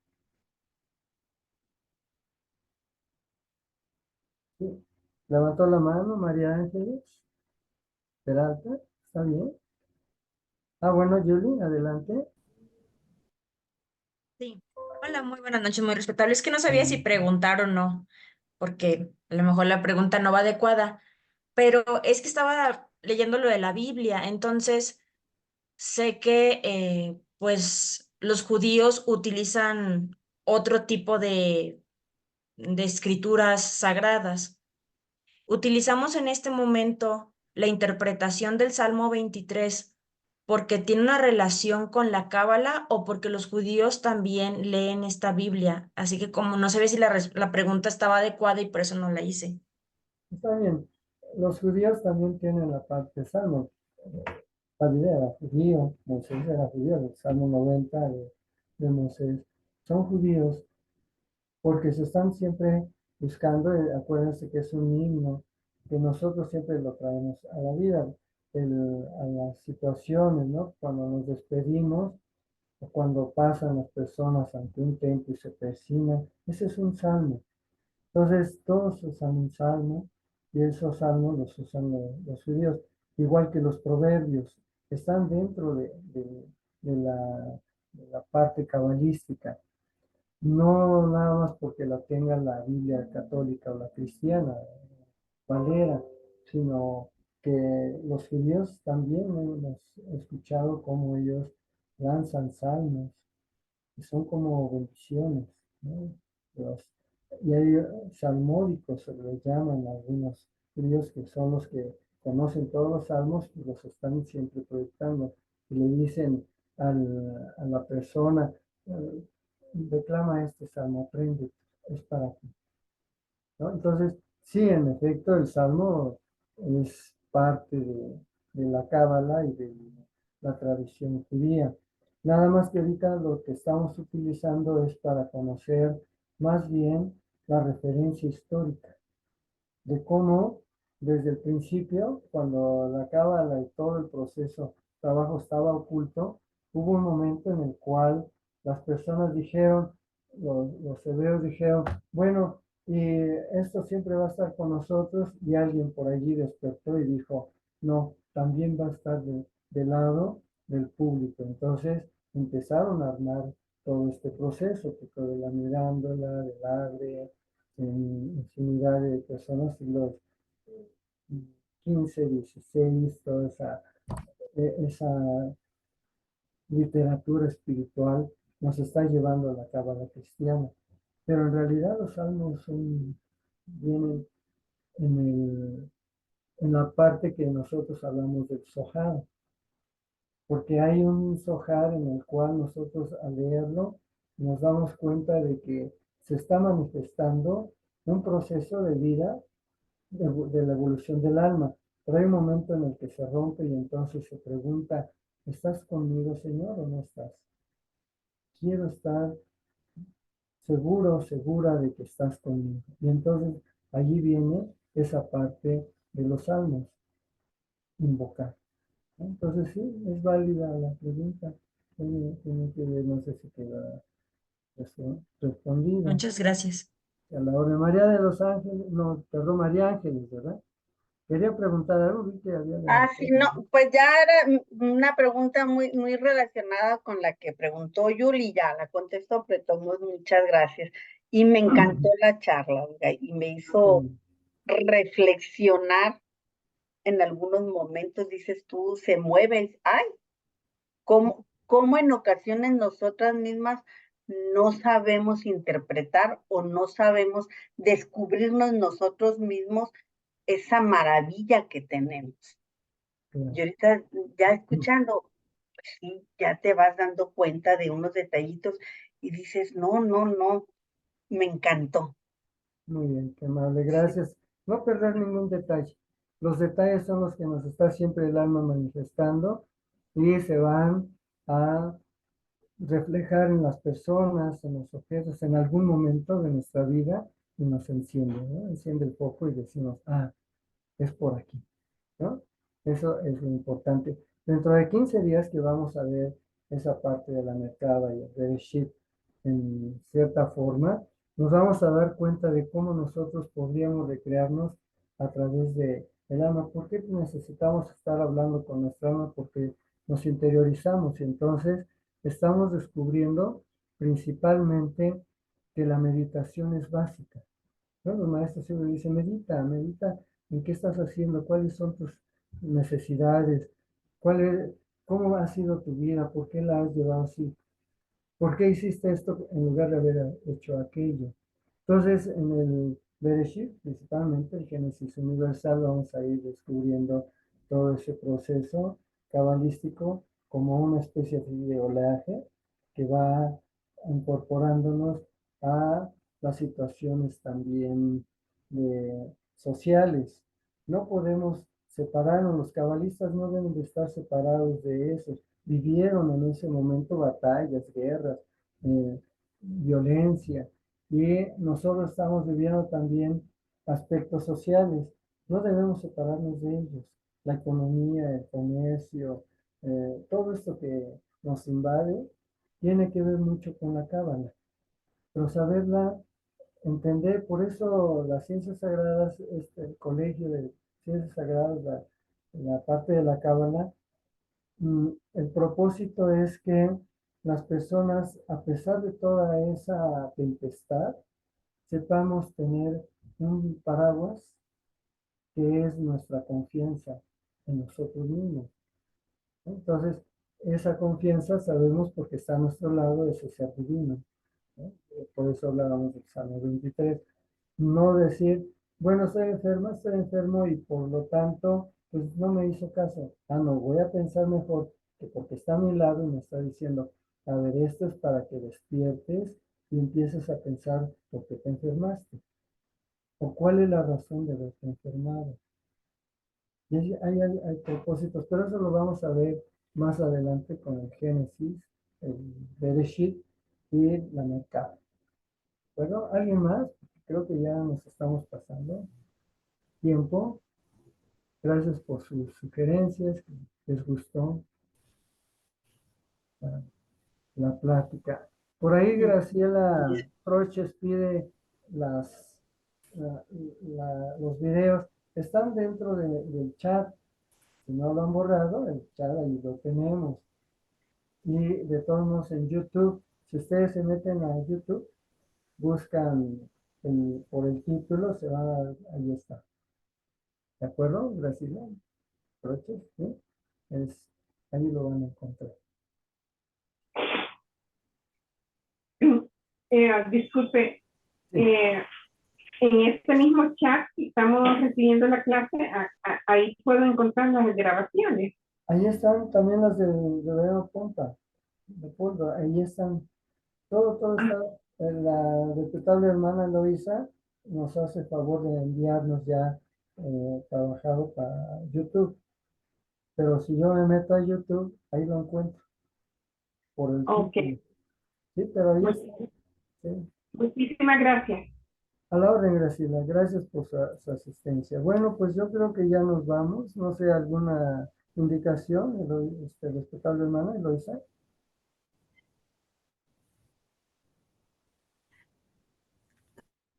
Sí. Levantó la mano María Ángeles Peralta, ¿está bien? Ah, bueno, Julie, adelante. Sí. Hola, muy buenas noches, muy respetable. Es que no sabía si preguntar o no, porque a lo mejor la pregunta no va adecuada, pero es que estaba leyendo lo de la Biblia, entonces sé que pues los judíos utilizan otro tipo de escrituras sagradas. Utilizamos en este momento la interpretación del Salmo 23 porque tiene una relación con la Cábala o porque los judíos también leen esta Biblia. Así que como no sabía si la pregunta estaba adecuada y por eso no la hice. Está bien. Los judíos también tienen la parte salmo. David era judío, Moisés era judío, el Salmo 90 de Moisés. Son judíos porque se están siempre buscando, acuérdense que es un himno, que nosotros siempre lo traemos a la vida, a las situaciones, ¿no? Cuando nos despedimos o cuando pasan las personas ante un templo y se persignan, ese es un salmo. Entonces, todos usan un salmo y esos salmos los usan los judíos, igual que los proverbios, están dentro de la parte cabalística. No nada más porque la tenga la Biblia católica o la cristiana, Valera, sino que los judíos también hemos escuchado cómo ellos lanzan salmos, que son como bendiciones, ¿no? Los- y hay salmódicos, se les llaman algunos judíos, que son los que conocen todos los salmos y los están siempre proyectando. Y le dicen a la persona, reclama este salmo, aprende, es para ti, ¿no? Entonces, sí, en efecto, el salmo es parte de la cábala y de la tradición judía. Nada más que ahorita lo que estamos utilizando es para conocer más bien la referencia histórica de cómo desde el principio, cuando la cábala y todo el proceso trabajo estaba oculto, hubo un momento en el cual las personas dijeron, los hebreos dijeron, bueno, y esto siempre va a estar con nosotros, y alguien por allí despertó y dijo, no, también va a estar del lado del público. Entonces empezaron a armar todo este proceso, que fue de la mirándola, del ave, en infinidad de personas, siglos XV, XVI, toda esa literatura espiritual nos está llevando a la cábala cristiana. Pero en realidad los salmos vienen en la parte que nosotros hablamos del Zohar, porque hay un Zohar en el cual nosotros al leerlo nos damos cuenta de que se está manifestando un proceso de vida de la evolución del alma. Pero hay un momento en el que se rompe y entonces se pregunta, ¿estás conmigo, Señor, o no estás? Quiero estar seguro, segura de que estás conmigo. Y entonces allí viene esa parte de los salmos, invocar. Entonces sí, es válida la pregunta. Tiene que ver, no sé si queda respondida. Muchas gracias. A la orden María de los Ángeles, no, perdón, María Ángeles, ¿verdad? Quería preguntar algo, vi que había Sí, no, pues ya era una pregunta muy, muy relacionada con la que preguntó Yuli, ya la contestó, pero todos muchas gracias. Y me encantó la charla, oiga, y me hizo reflexionar en algunos momentos, dices tú, se mueve, ay, cómo en ocasiones nosotras mismas no sabemos interpretar o no sabemos descubrirnos nosotros mismos esa maravilla que tenemos. Y ahorita ya escuchando, pues sí, ya te vas dando cuenta de unos detallitos y dices, no, no, no, me encantó. Muy bien, qué amable, gracias. No perder ningún detalle. Los detalles son los que nos está siempre el alma manifestando y se van a reflejar en las personas, en los objetos, en algún momento de nuestra vida y nos enciende, ¿no? Enciende el foco y decimos, es por aquí, ¿no? Eso es lo importante. Dentro de 15 días que vamos a ver esa parte de la Merkaba y el Bereshit en cierta forma, nos vamos a dar cuenta de cómo nosotros podríamos recrearnos a través de el alma. ¿Por qué necesitamos estar hablando con nuestra alma? Porque nos interiorizamos y entonces estamos descubriendo principalmente que la meditación es básica, ¿no? Los maestros siempre dicen, medita, medita en qué estás haciendo, cuáles son tus necesidades, cómo ha sido tu vida, por qué la has llevado así, por qué hiciste esto en lugar de haber hecho aquello. Entonces, en el Bereshit, principalmente el Génesis universal, vamos a ir descubriendo todo ese proceso cabalístico como una especie de oleaje que va incorporándonos a las situaciones también sociales. No podemos separarnos, los cabalistas no deben de estar separados de eso. Vivieron en ese momento batallas, guerras, violencia, y nosotros estamos viviendo también aspectos sociales. No debemos separarnos de ellos. La economía, el comercio, todo esto que nos invade, tiene que ver mucho con la cábala. Pero saberla entender, por eso las ciencias sagradas, el colegio de ciencias sagradas, la parte de la cábala, el propósito es que las personas, a pesar de toda esa tempestad, sepamos tener un paraguas que es nuestra confianza en nosotros mismos. Entonces, esa confianza sabemos porque está a nuestro lado ese ser divino, ¿no? Por eso hablábamos del Salmo 23. No decir, bueno, estoy enfermo y por lo tanto, pues no me hizo caso. Ah, no, voy a pensar mejor que porque está a mi lado y me está diciendo, a ver, esto es para que despiertes y empieces a pensar por qué te enfermaste o cuál es la razón de haberte enfermado. Y hay propósitos, pero eso lo vamos a ver más adelante con el Génesis, el Bereshit y la Mercado. Bueno, ¿alguien más? Creo que ya nos estamos pasando tiempo. Gracias por sus sugerencias, que les gustó la, la plática. Por ahí Graciela Troches pide las, los videos. Están dentro del chat. Si no lo han borrado, el chat ahí lo tenemos. Y de todos modos en YouTube, si ustedes se meten a YouTube, buscan por el título, se va, ahí está. ¿De acuerdo, Graciela? Troches, ¿sí? Ahí lo van a encontrar. Disculpe, Sí. en este mismo chat que estamos recibiendo la clase, ahí puedo encontrar las grabaciones. Ahí están también las de Vero Ponta, de Pulga, ahí están. Todo está. La respetable hermana Loisa nos hace favor de enviarnos ya trabajado para YouTube. Pero si yo me meto a YouTube, ahí lo encuentro por el Ok. título. Sí, pero ahí está. Sí. Muchísimas gracias. A la orden, Graciela. Gracias por su asistencia. Bueno, pues yo creo que ya nos vamos. No sé, alguna indicación, respetable hermana Eloisa.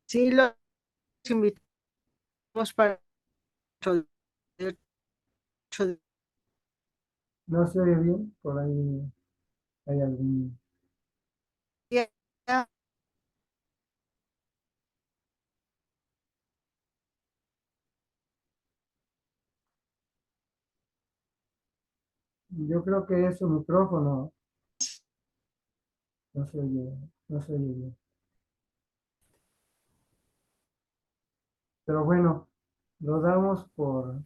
Sí, los invitamos para el 8 de No se oye bien, por ahí hay algún. día. Yo creo que es su micrófono. No se oye, no se oye bien. Pero bueno, lo damos por